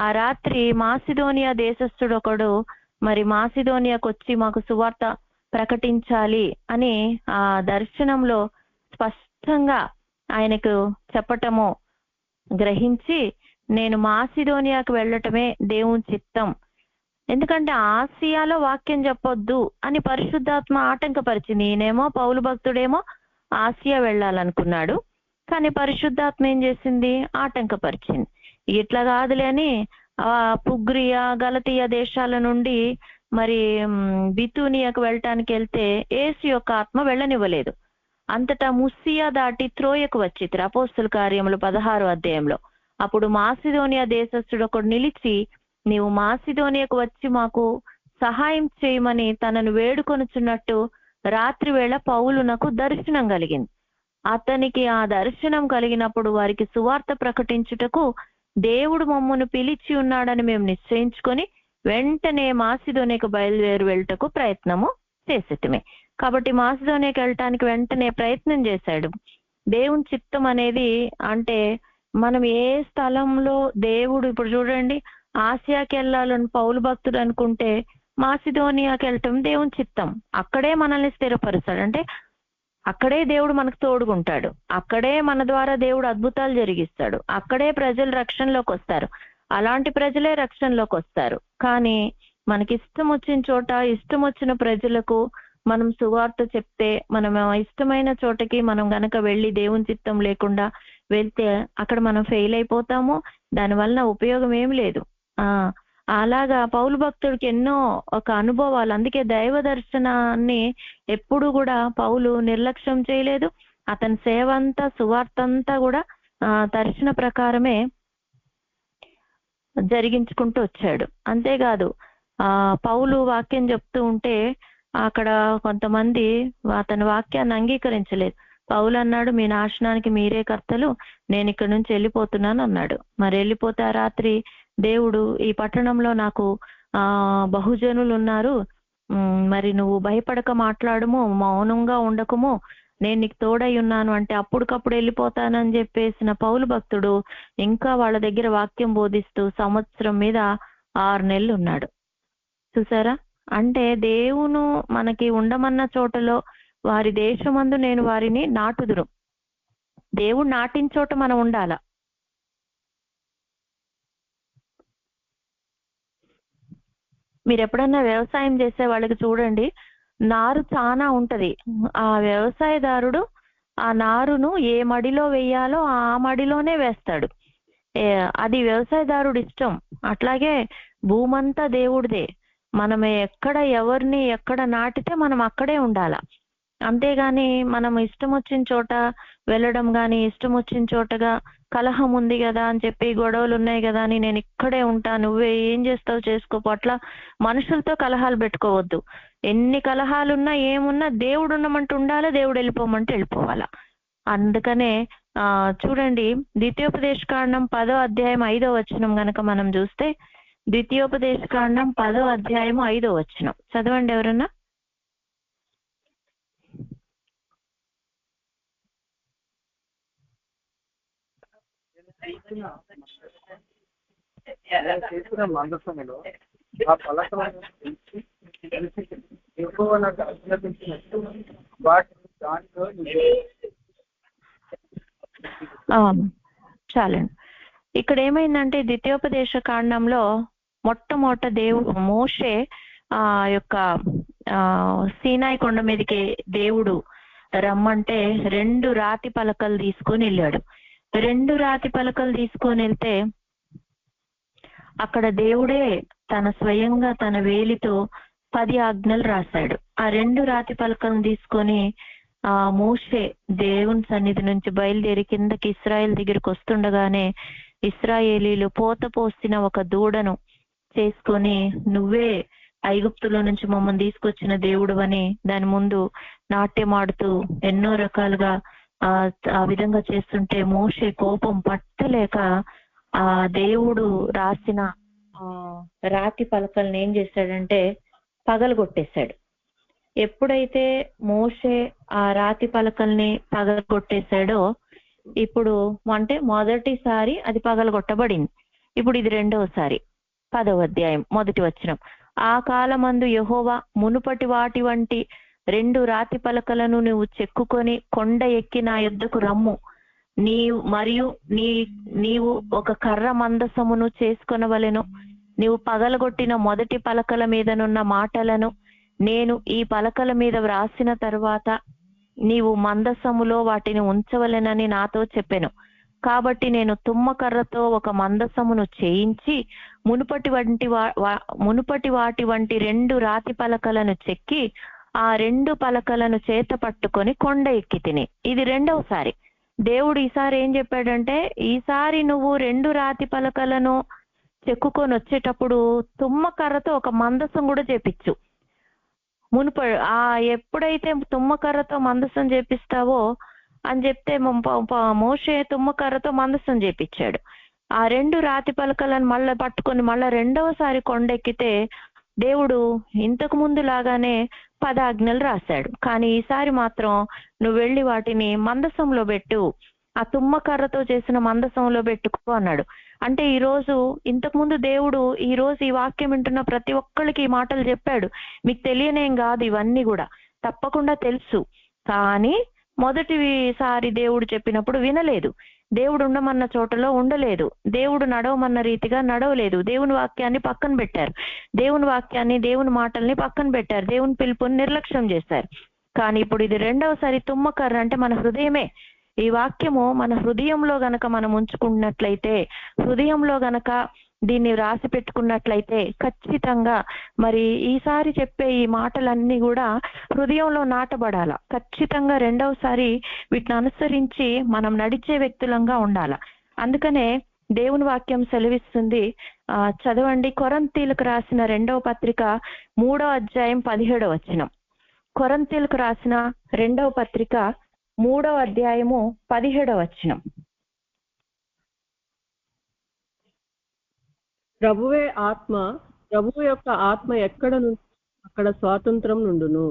ఆ రాత్రి మాసిదోనియా దేశస్థుడు ఒకడు మరి మాసిదోనియాకు వచ్చి మాకు సువార్త ప్రకటించాలి అని ఆ దర్శనంలో స్పష్టంగా ఆయనకు చెప్పటము గ్రహించి, నేను మాసిదోనియాకు వెళ్ళటమే దేవుని చిత్తం, ఎందుకంటే ఆసియాలో వాక్యం చెప్పొద్దు అని పరిశుద్ధాత్మ ఆటంకపరిచింది. ఈయనేమో పౌలు భక్తుడేమో ఆసియా వెళ్ళాలనుకున్నాడు, కానీ పరిశుద్ధాత్మ ఏం చేసింది, ఆటంకపరిచింది. ఇట్లా కాదులే అని పుగ్రియా గలతీయ దేశాల నుండి మరి బితూనియాకు వెళ్ళటానికి వెళ్తే యేసు యొక్క ఆత్మ వెళ్ళనివ్వలేదు. అంతటా ముస్సియా దాటి త్రోయకు వచ్చిత్రు, అపోస్తుల కార్యములు 16వ అధ్యాయంలో. అప్పుడు మాసిదోనియా దేశస్థుడు ఒకడు నిలిచి, నీవు మాసిదోనియాకు వచ్చి మాకు సహాయం చేయమని తనను వేడుకొనుచున్నట్టు రాత్రి వేళ పౌలునకు దర్శనం కలిగింది. అతనికి ఆ దర్శనం కలిగినప్పుడు వారికి సువార్త ప్రకటించుటకు దేవుడు మమ్మను పిలిచి ఉన్నాడని మేము నిశ్చయించుకొని వెంటనే మాసిదోనియాకు బయలుదేరి వెళ్ళటకు ప్రయత్నము చేసేటమే. కాబట్టి మాసిదోనియాకు వెళ్ళటానికి వెంటనే ప్రయత్నం చేశాడు. దేవుని చిత్తం అనేది అంటే మనం ఏ స్థలంలో దేవుడు, ఇప్పుడు చూడండి, ఆసియాకి వెళ్ళాలని పౌలు భక్తుడు అనుకుంటే మాసిదోనియాకి వెళ్ళటం దేవుని చిత్తం. అక్కడే మనల్ని స్థిరపరుస్తాడు, అంటే అక్కడే దేవుడు మనకు తోడుకుంటాడు, అక్కడే మన ద్వారా దేవుడు అద్భుతాలు జరిగిస్తాడు, అక్కడే ప్రజలు రక్షణలోకి వస్తారు, అలాంటి ప్రజలే రక్షణలోకి వస్తారు. కానీ మనకి ఇష్టం వచ్చిన చోట ఇష్టం వచ్చిన ప్రజలకు మనం సువార్త చెప్తే, మనం ఇష్టమైన చోటకి మనం గనక వెళ్ళి దేవుని చిత్తం లేకుండా వెళ్తే అక్కడ మనం ఫెయిల్ అయిపోతాము, దానివల్ల ఉపయోగం ఏమి లేదు. అలాగా పౌలు భక్తుడికి ఎన్నో ఒక అనుభవాలు, అందుకే దైవ దర్శనాన్ని ఎప్పుడు కూడా పౌలు నిర్లక్ష్యం చేయలేదు. అతని సేవ అంతా సువార్త అంతా కూడా దర్శన ప్రకారమే జరిగించుకుంటూ వచ్చాడు. అంతేకాదు పౌలు వాక్యం చెప్తూ ఉంటే అక్కడ కొంతమంది అతని వాక్యాన్ని అంగీకరించలేదు. పౌలు అన్నాడు, మీ నాశనానికి మీరే కర్తలు, నేను ఇక్కడ నుంచి వెళ్ళిపోతున్నాను అన్నాడు. మరి వెళ్ళిపోతే ఆ రాత్రి దేవుడు, ఈ పట్టణంలో నాకు బహుజనులు ఉన్నారు, మరి నువ్వు భయపడక మాట్లాడము, మౌనంగా ఉండకము, నేను నీకు తోడై ఉన్నాను అంటే అప్పటికప్పుడు వెళ్ళిపోతానని చెప్పేసిన పౌలు భక్తుడు ఇంకా వాళ్ళ దగ్గర వాక్యం బోధిస్తూ సంవత్సరం మీద 6 నెలలు ఉన్నాడు. చూసారా, అంటే దేవును మనకి ఉండమన్న చోటలో వారి దేశమందు నేను వారిని నాటుదురు. దేవుడు నాటిన చోట మనం ఉండాల. మీరు ఎప్పుడన్నా వ్యవసాయం చేసే వాళ్ళకి చూడండి, నారు చాలా ఉంటది. ఆ వ్యవసాయదారుడు ఆ నారును ఏ మడిలో వేయాలో ఆ మడిలోనే వేస్తాడు. అది వ్యవసాయదారుడు ఇష్టం. అట్లాగే భూమంతా దేవుడిదే. మనం ఎక్కడ ఎవరిని ఎక్కడ నాటితే మనం అక్కడే ఉండాల. అంతేగాని మనం ఇష్టం వచ్చిన చోట వెళ్ళడం గాని, ఇష్టం వచ్చిన చోటగా కలహం ఉంది కదా అని చెప్పి, గొడవలు ఉన్నాయి కదా అని నేను ఇక్కడే ఉంటా, నువ్వే ఏం చేస్తావు చేసుకోపో, అట్లా మనుషులతో కలహాలు పెట్టుకోవద్దు. ఎన్ని కలహాలున్నా ఏమున్నా దేవుడు ఉండమంటూ ఉండాలి, దేవుడు వెళ్ళిపోమంటే వెళ్ళిపోవాలా. అందుకనే చూడండి, ద్వితీయోపదేశకాండం 10వ అధ్యాయం 5వ వచనం గనక మనం చూస్తే, ద్వితీయోపదేశకాండం 10వ అధ్యాయం 5వ వచనం చదవండి ఎవరన్నా. మందసములో ఆ పలకలను ఎక్కువ నాకు ఆజ్ఞాపించినట్టు వాటిని దాంట్లో చాలండి. ఇక్కడ ఏమైందంటే ద్వితీయోపదేశ కాండంలో మొట్టమొదట మోషే ఆ యొక్క సీనాయి కొండ మీదకి దేవుడు రమ్మంటే 2 రాతి పలకలు తీసుకొని వెళ్ళాడు. 2 రాతి పలకలు తీసుకొని వెళ్తే అక్కడ దేవుడే తన స్వయంగా తన వేలితో 10 ఆజ్ఞలు రాశాడు. ఆ 2 రాతి పలకలను తీసుకొని మోషే దేవుని సన్నిధి నుంచి బయలుదేరి కిందకి ఇశ్రాయేల్ దగ్గరికి వస్తుండగానే ఇశ్రాయేలీలు పోత పోసిన ఒక దూడను చేసుకొని, నువ్వే ఐగుప్తులో నుంచి మమ్మల్ని తీసుకొచ్చిన దేవుడు అని దాని ముందు నాట్యమాడుతూ ఎన్నో రకాలుగా ఆ విధంగా చేస్తుంటే మోషే కోపం పట్టలేక ఆ దేవుడు రాసిన రాతి పలకల్ని ఏం చేశాడంటే పగలగొట్టేశాడు. ఎప్పుడైతే మోషే ఆ రాతి పలకల్ని పగలగొట్టేశాడో, ఇప్పుడు అంటే మొదటిసారి అది పగలగొట్టబడింది. ఇప్పుడు ఇది రెండవసారి. 10వ అధ్యాయం 1వ వచనం. ఆ కాలమందు యెహోవా మునుపటి వాటి వంటి 2 రాతి పలకలను నువ్వు చెక్కుకొని కొండ ఎక్కి నా యొద్దకు రమ్ము. నీవు ఒక కర్ర మందసమును చేసుకొనవలెను. నీవు పగలగొట్టిన మొదటి పలకల మీదనున్న మాటలను నేను ఈ పలకల మీద వ్రాసిన తర్వాత నీవు మందసములో వాటిని ఉంచవలెనని నాతో చెప్పెను. కాబట్టి నేను తుమ్మకర్రతో ఒక మందసమును చేయించి మునుపటి వాటి వంటి 2 రాతి పలకలను చెక్కి ఆ 2 పలకలను చేత పట్టుకొని కొండ ఎక్కి తిని. ఇది రెండవసారి. దేవుడు ఈసారి ఏం చెప్పాడంటే, ఈసారి నువ్వు 2 రాతి పలకలను చెక్కుకొని వచ్చేటప్పుడు తుమ్మకర్రతో ఒక మందసం కూడా చేపించు. ఎప్పుడైతే తుమ్మకర్రతో మందసం చేపిస్తావో అని చెప్తే మోషే తుమ్మకర్రతో మందసం చేపించాడు. ఆ 2 రాతి పలకలను మళ్ళీ పట్టుకొని మళ్ళా రెండవసారి కొండెక్కితే దేవుడు ఇంతకు ముందు లాగానే 10 ఆజ్ఞలు రాశాడు. కానీ ఈసారి మాత్రం నువ్వు వెళ్ళి వాటిని మందసంలో పెట్టు, ఆ తుమ్మకర్రతో చేసిన మందసంలో పెట్టుకో అన్నాడు. అంటే ఇంతకు ముందు దేవుడు ఈ రోజు ఈ వాక్యం వింటున్న ప్రతి ఒక్కరికి ఈ మాటలు చెప్పాడు. మీకు తెలియనేం కాదు, ఇవన్నీ కూడా తప్పకుండా తెలుసు. కానీ మొదటిసారి దేవుడు చెప్పినప్పుడు వినలేదు. దేవుడు ఉండమన్న చోటలో ఉండలేదు. దేవుడు నడవమన్న రీతిగా నడవలేదు. దేవుని వాక్యాన్ని పక్కన పెట్టారు. దేవుని మాటల్ని పక్కన పెట్టారు. దేవుని పిలుపుని నిర్లక్ష్యం చేశారు. కానీ ఇప్పుడు ఇది రెండవసారి తుమ్మకర్ర అంటే మన హృదయమే. ఈ వాక్యము మన హృదయంలో గనక మనం ఉంచుకున్నట్లయితే, హృదయంలో గనక దీన్ని రాసి పెట్టుకున్నట్లయితే ఖచ్చితంగా మరి ఈసారి చెప్పే ఈ మాటలన్నీ కూడా హృదయంలో నాటబడాల. ఖచ్చితంగా రెండవసారి వీటిని అనుసరించి మనం నడిచే వ్యక్తులంగా ఉండాల. అందుకనే దేవుని వాక్యం సెలవిస్తుంది. చదవండి, కొరింథీయులకు రాసిన 2వ పత్రిక 3వ అధ్యాయం 17వ వచనం. కొరింథీయులకు రాసిన 2వ పత్రిక 3వ అధ్యాయము 17వ వచనం. ప్రభువు యొక్క ఆత్మ ఎక్కడ నుండి అక్కడ స్వాతంత్రం నుండును.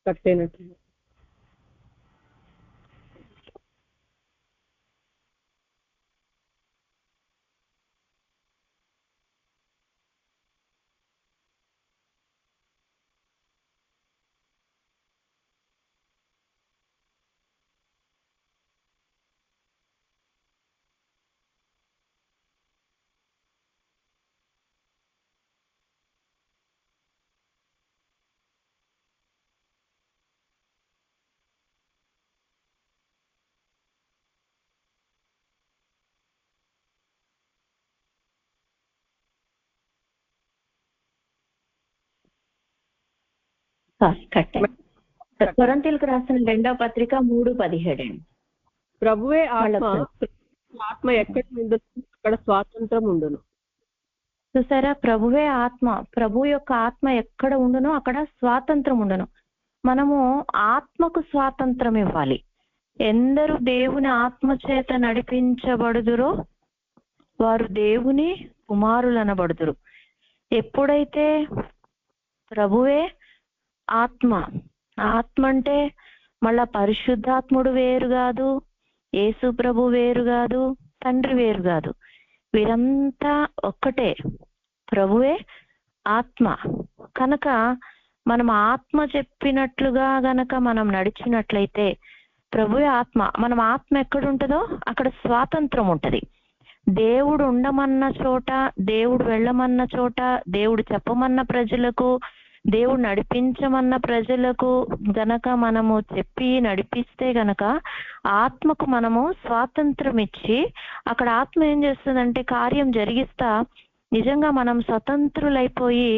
కట్టేనట్లు కొరింథీయులకు రాసిన 2వ పత్రిక 3:17. ప్రభువే ఆత్మ ఎక్కడ ఉందో అక్కడ స్వాతంత్రం ఉండును. చూసారా, ప్రభువే ఆత్మ, ప్రభు యొక్క ఆత్మ ఎక్కడ ఉండునో అక్కడ స్వాతంత్రం ఉండును. మనము ఆత్మకు స్వాతంత్రం ఇవ్వాలి. ఎందరు దేవుని ఆత్మ చేత నడిపించబడుదురో వారు దేవుని కుమారులనబడుదురు. ఎప్పుడైతే ప్రభువే ఆత్మ అంటే మళ్ళా పరిశుద్ధాత్ముడు వేరు కాదు, యేసు ప్రభు వేరు కాదు, తండ్రి వేరు కాదు, వీరంతా ఒక్కటే. ప్రభువే ఆత్మ. కనుక మనం ఆత్మ చెప్పినట్లుగా గనక మనం నడిచినట్లయితే, ప్రభువే ఆత్మ, మనం ఆత్మ ఎక్కడుంటుందో అక్కడ స్వాతంత్రం ఉంటది. దేవుడు ఉండమన్న చోట, దేవుడు వెళ్ళమన్న చోట, దేవుడు చెప్పమన్న ప్రజలకు దేవుడు నడిపించమన్న ప్రజలకు గనక మనము చెప్పి నడిపిస్తే గనక ఆత్మకు మనము స్వాతంత్రం ఇచ్చి అక్కడ ఆత్మ ఏం చేస్తుందంటే కార్యం జరిగిస్తా నిజంగా మనం స్వతంత్రులైపోయి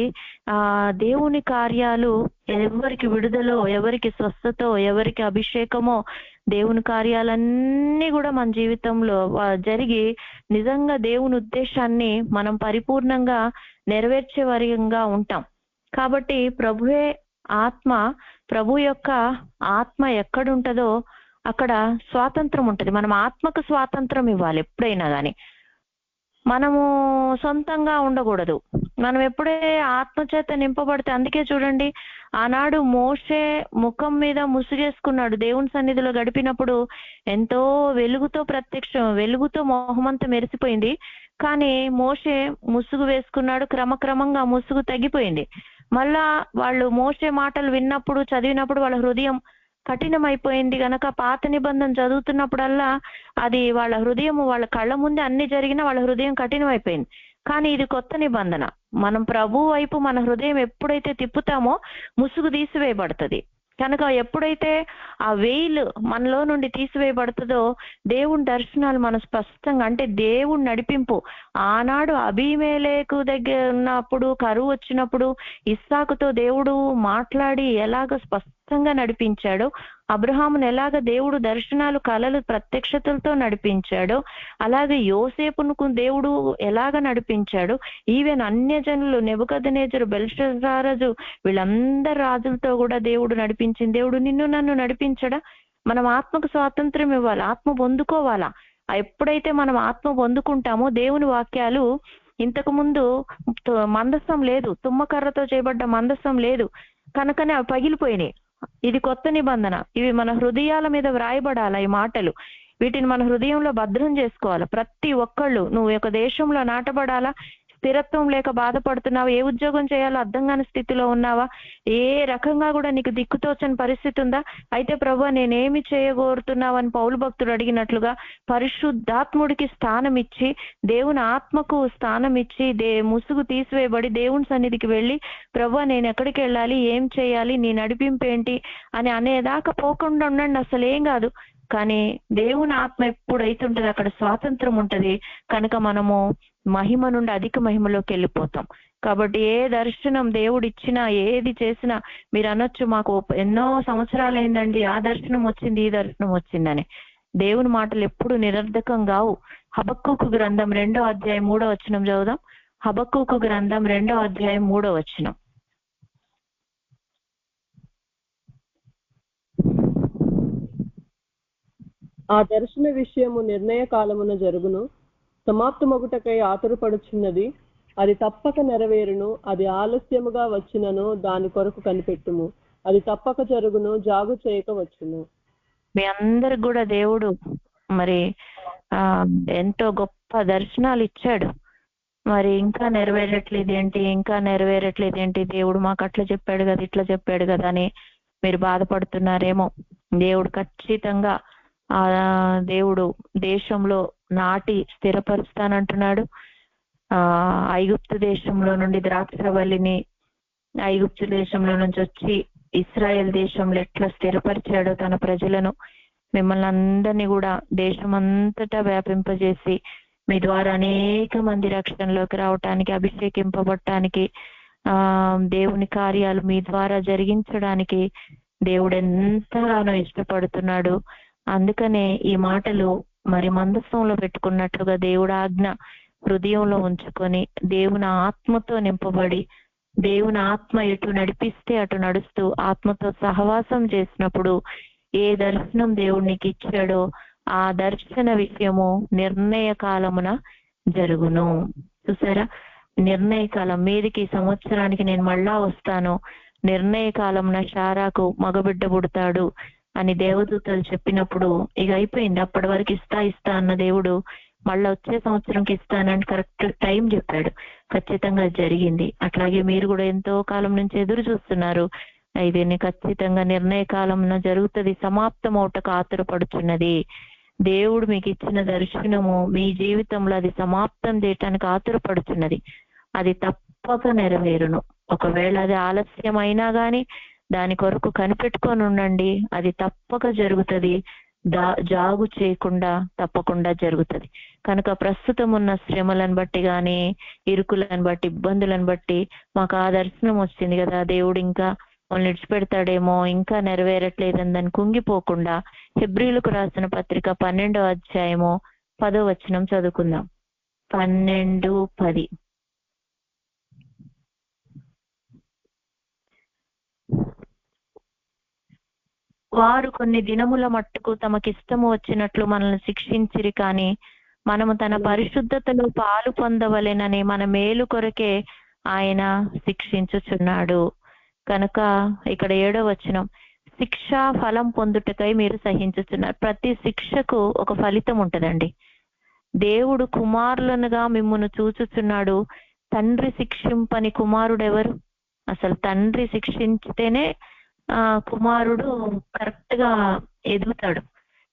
దేవుని కార్యాలు ఎవరికి విడుదలో, ఎవరికి స్వస్థతో, ఎవరికి అభిషేకమో, దేవుని కార్యాలన్నీ కూడా మన జీవితంలో జరిగి నిజంగా దేవుని ఉద్దేశాన్ని మనం పరిపూర్ణంగా నెరవేర్చే వారిగా ఉంటాం. కాబట్టి ప్రభువే ఆత్మ, ప్రభు యొక్క ఆత్మ ఎక్కడుంటదో అక్కడ స్వాతంత్రం ఉంటది. మనం ఆత్మకు స్వాతంత్రం ఇవ్వాలి ఎప్పుడైనా కానీ. మనము సొంతంగా ఉండకూడదు. మనం ఎప్పుడే ఆత్మచేత నింపబడితే, అందుకే చూడండి ఆనాడు మోషే ముఖం మీద ముసుగేసుకున్నాడు. దేవుని సన్నిధిలో గడిపినప్పుడు ఎంతో వెలుగుతో మొహమంతా మెరిసిపోయింది. కానీ మోషే ముసుగు వేసుకున్నాడు. క్రమక్రమంగా ముసుగు తగ్గిపోయింది. మళ్ళా వాళ్ళు మోషే మాటలు విన్నప్పుడు, చదివినప్పుడు వాళ్ళ హృదయం కఠినమైపోయింది గనక పాత నిబంధన చదువుతున్నప్పుడల్లా అది వాళ్ళ హృదయం, వాళ్ళ కళ్ళ ముందే అన్ని జరిగినా వాళ్ళ హృదయం కఠినమైపోయింది. కానీ ఇది కొత్త నిబంధన. మనం ప్రభు వైపు మన హృదయం ఎప్పుడైతే తిప్పుతామో ముసుగు తీసివేయబడుతుంది. కనుక ఎప్పుడైతే ఆ వెయిల్ మనలో నుండి తీసివేయబడుతుందో దేవుని దర్శనాలు మనం స్పష్టంగా, అంటే దేవుని నడిపింపు ఆనాడు అబీమెలెకు దగ్గర ఉన్నప్పుడు, కరువు వచ్చినప్పుడు ఇస్సాకుతో దేవుడు మాట్లాడి ఎలాగ స్పష్టంగా నడిపించాడో, అబ్రహామును ఎలాగ దేవుడు దర్శనాలు, కలలు, ప్రత్యక్షతలతో నడిపించాడో, అలాగే యోసేపును దేవుడు ఎలాగ నడిపించాడు. ఈవెన్ అన్యజనులు నెబుకద్నెజరు, బెల్షస్సారాజు, వీళ్ళందరు రాజులతో కూడా దేవుడు నడిపించింది. దేవుడు నిన్ను నన్ను నడిపించడా? మనం ఆత్మకు స్వాతంత్రం ఇవ్వాలి, ఆత్మ పొందుకోవాలా. ఎప్పుడైతే మనం ఆత్మ పొందుకుంటామో, దేవుని వాక్యాలు ఇంతకు ముందు మందస్సం లేదు, తుమ్మకర్రతో చేయబడ్డ మందస్సం లేదు కనుకనే అవి పగిలిపోయినాయి. ఇది కొత్త నిబంధన. ఇవి మన హృదయాల మీద వ్రాయబడాలా ఈ మాటలు. వీటిని మన హృదయంలో భద్రం చేసుకోవాలి. ప్రతి ఒక్కళ్ళు, నువ్వు ఒక దేశంలో నాటబడాలా, స్థిరత్వం లేక బాధపడుతున్నావా, ఏ ఉద్యోగం చేయాలో అర్థం కాని స్థితిలో ఉన్నావా, ఏ రకంగా కూడా నీకు దిక్కుతోచని పరిస్థితి ఉందా, అయితే ప్రభువా నేనేమి చేయగోరుతున్నావు అని పౌలు భక్తుడు అడిగినట్లుగా పరిశుద్ధాత్ముడికి స్థానం ఇచ్చి, దేవుని ఆత్మకు స్థానం ఇచ్చి, ముసుగు తీసివేయబడి దేవుని సన్నిధికి వెళ్ళి, ప్రభువా నేను ఎక్కడికి వెళ్ళాలి, ఏం చేయాలి, నీ నడిపింపు ఏంటి అని అనేదాకా పోకుండా ఉండండి. అసలు ఏం కాదు. కానీ దేవుని ఆత్మ ఎప్పుడైతే ఉంటది అక్కడ స్వాతంత్రం ఉంటది. కనుక మనము మహిమ నుండి అధిక మహిమలోకి వెళ్ళిపోతాం. కాబట్టి ఏ దర్శనం దేవుడు ఇచ్చినా, ఏది చేసినా మీరు అనొచ్చు మాకు ఎన్నో సంవత్సరాలు అయిందండి, ఆ దర్శనం వచ్చింది, ఈ దర్శనం వచ్చిందని. దేవుని మాటలు ఎప్పుడు నిరర్ధకం కావు. హబక్కూకు గ్రంథం 2వ అధ్యాయం 3వ వచనం చదువుదాం. హబక్కూకు గ్రంథం 2వ అధ్యాయం 3వ వచనం. ఆ దర్శన విషయము నిర్ణయ కాలమున జరుగును, సమాప్తమగుటకై ఆతురపడుచున్నది, అది తప్పక నెరవేరును. అది ఆలస్యముగా వచ్చినను దాని కొరకు కనిపెట్టుము, అది తప్పక జరుగును, జాగు చేయక వచ్చును. మీ అందరికి కూడా దేవుడు మరి ఎంతో గొప్ప దర్శనాలు ఇచ్చాడు. మరి ఇంకా నెరవేరట్లేదు ఏంటి, దేవుడు మాకు అట్లా చెప్పాడు కదా, ఇట్లా చెప్పాడు కదా అని మీరు బాధపడుతున్నారేమో. దేవుడు ఖచ్చితంగా దేవుడు దేశంలో నాటి స్థిరపరుస్తానంటున్నాడు. ఐగుప్తు దేశంలో నుండి ద్రాక్షవల్లిని ఐగుప్తు దేశంలో నుంచి వచ్చి ఇస్రాయేల్ దేశంలో ఎట్లా స్థిరపరిచాడో తన ప్రజలను, మిమ్మల్ని అందరినీ కూడా దేశమంతటా వ్యాపింపజేసి మీ ద్వారా అనేక మంది రక్షణలోకి రావటానికి, అభిషేకింపబడటానికి, దేవుని కార్యాలు మీ ద్వారా జరిగించడానికి దేవుడు ఎంతగానో ఇష్టపడుతున్నాడు. అందుకనే ఈ మాటలు మరి మందస్సంలో పెట్టుకున్నట్లుగా దేవుడు ఆజ్ఞ హృదయంలో ఉంచుకొని దేవుని ఆత్మతో నింపబడి, దేవుని ఆత్మ ఎటు నడిపిస్తే అటు నడుస్తూ ఆత్మతో సహవాసం చేసినప్పుడు ఏ దర్శనం దేవుడు నీకు ఇచ్చాడో ఆ దర్శన విషయము నిర్ణయ కాలమున జరుగును. చూసారా, నిర్ణయ కాలం మీదికి సంవత్సరానికి నేను మళ్ళా వస్తాను, నిర్ణయ కాలమున శారాకు మగబిడ్డ పుడతాడు అని దేవదూతలు చెప్పినప్పుడు ఇక అయిపోయింది. అప్పటి వరకు ఇస్తా అన్న దేవుడు మళ్ళీ వచ్చే సంవత్సరంకి ఇస్తానని కరెక్ట్ టైం చెప్పాడు. ఖచ్చితంగా జరిగింది. అట్లాగే మీరు కూడా ఎంతో కాలం నుంచి ఎదురు చూస్తున్నారు. ఇది ఖచ్చితంగా నిర్ణయ కాలంలో జరుగుతుంది, సమాప్తం అవటకు ఆతురపడుచున్నది. దేవుడు మీకు ఇచ్చిన దర్శనము మీ జీవితంలో అది సమాప్తం చేయటానికి ఆతురపడుచున్నది. అది తప్పక నెరవేరును. ఒకవేళ అది ఆలస్యం అయినా గాని దాని కొరకు కనిపెట్టుకొని ఉండండి, అది తప్పక జరుగుతుంది. జాగు చేయకుండా తప్పకుండా జరుగుతుంది. కనుక ప్రస్తుతం ఉన్న శ్రమలను బట్టి గాని, ఇరుకులను బట్టి, ఇబ్బందులను బట్టి మాకు ఆ దర్శనం వచ్చింది కదా, దేవుడు ఇంకా మనల్ని విడిచిపెడతాడేమో, ఇంకా నెరవేరట్లేదని దాన్ని కుంగిపోకుండా హెబ్రీలకు రాసిన పత్రిక 12వ అధ్యాయము 10వ వచనం చదువుకుందాం. 12:10. వారు కొన్ని దినముల మట్టుకు తమకిష్టము వచ్చినట్లు మనల్ని శిక్షించిరి, కానీ మనము తన పరిశుద్ధతలో పాలు పొందవలెనని మన మేలు కొరకే ఆయన శిక్షించుచున్నాడు. కనుక ఇక్కడ 7వ వచనం, శిక్షా ఫలం పొందుటకై మీరు సహించుచున్నారు. ప్రతి శిక్షకు ఒక ఫలితం ఉంటదండి. దేవుడు కుమారులనుగా మిమ్మును చూచుచున్నాడు. తండ్రి శిక్షింపని కుమారుడు ఎవరు? అసలు తండ్రి శిక్షించితేనే కుమారుడు కరెక్ట్ గా ఎదుగుతాడు.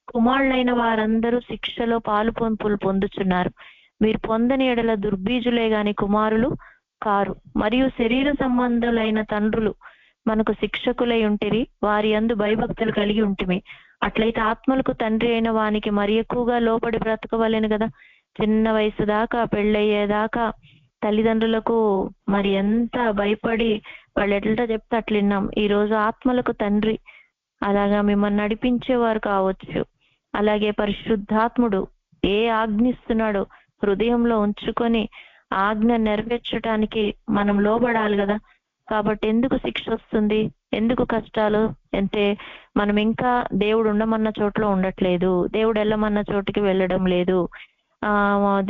కుమారులైన వారందరూ శిక్షలో పాలు పంపులు పొందుచున్నారు. మీరు పొందని ఎడల దుర్బీజులే గాని కుమారులు కారు. మరియు శరీర సంబంధులైన తండ్రులు మనకు శిక్షకులై ఉంటిరి, వారి యందు భయభక్తులు కలిగి ఉంటిమి. అట్లయితే ఆత్మలకు తండ్రి అయిన వానికి మరి ఎక్కువగా లోపడి బ్రతకవలేను కదా. చిన్న వయసు దాకా, పెళ్ళయ్యేదాకా తల్లిదండ్రులకు మరి ఎంత భయపడి వాళ్ళు ఎట్లా చెప్తే అట్లా విన్నాం. ఈ రోజు ఆత్మలకు తండ్రి అలాగా మిమ్మల్ని నడిపించేవారు కావచ్చు. అలాగే పరిశుద్ధాత్ముడు ఏ ఆజ్ఞిస్తున్నాడో హృదయంలో ఉంచుకొని ఆజ్ఞ నెరవేర్చడానికి మనం లోబడాలి కదా. కాబట్టి ఎందుకు శిక్ష వస్తుంది, ఎందుకు కష్టాలు అంటే మనం ఇంకా దేవుడు ఉండమన్న చోట్ల ఉండట్లేదు, దేవుడు వెళ్ళమన్న చోటుకి వెళ్ళడం లేదు.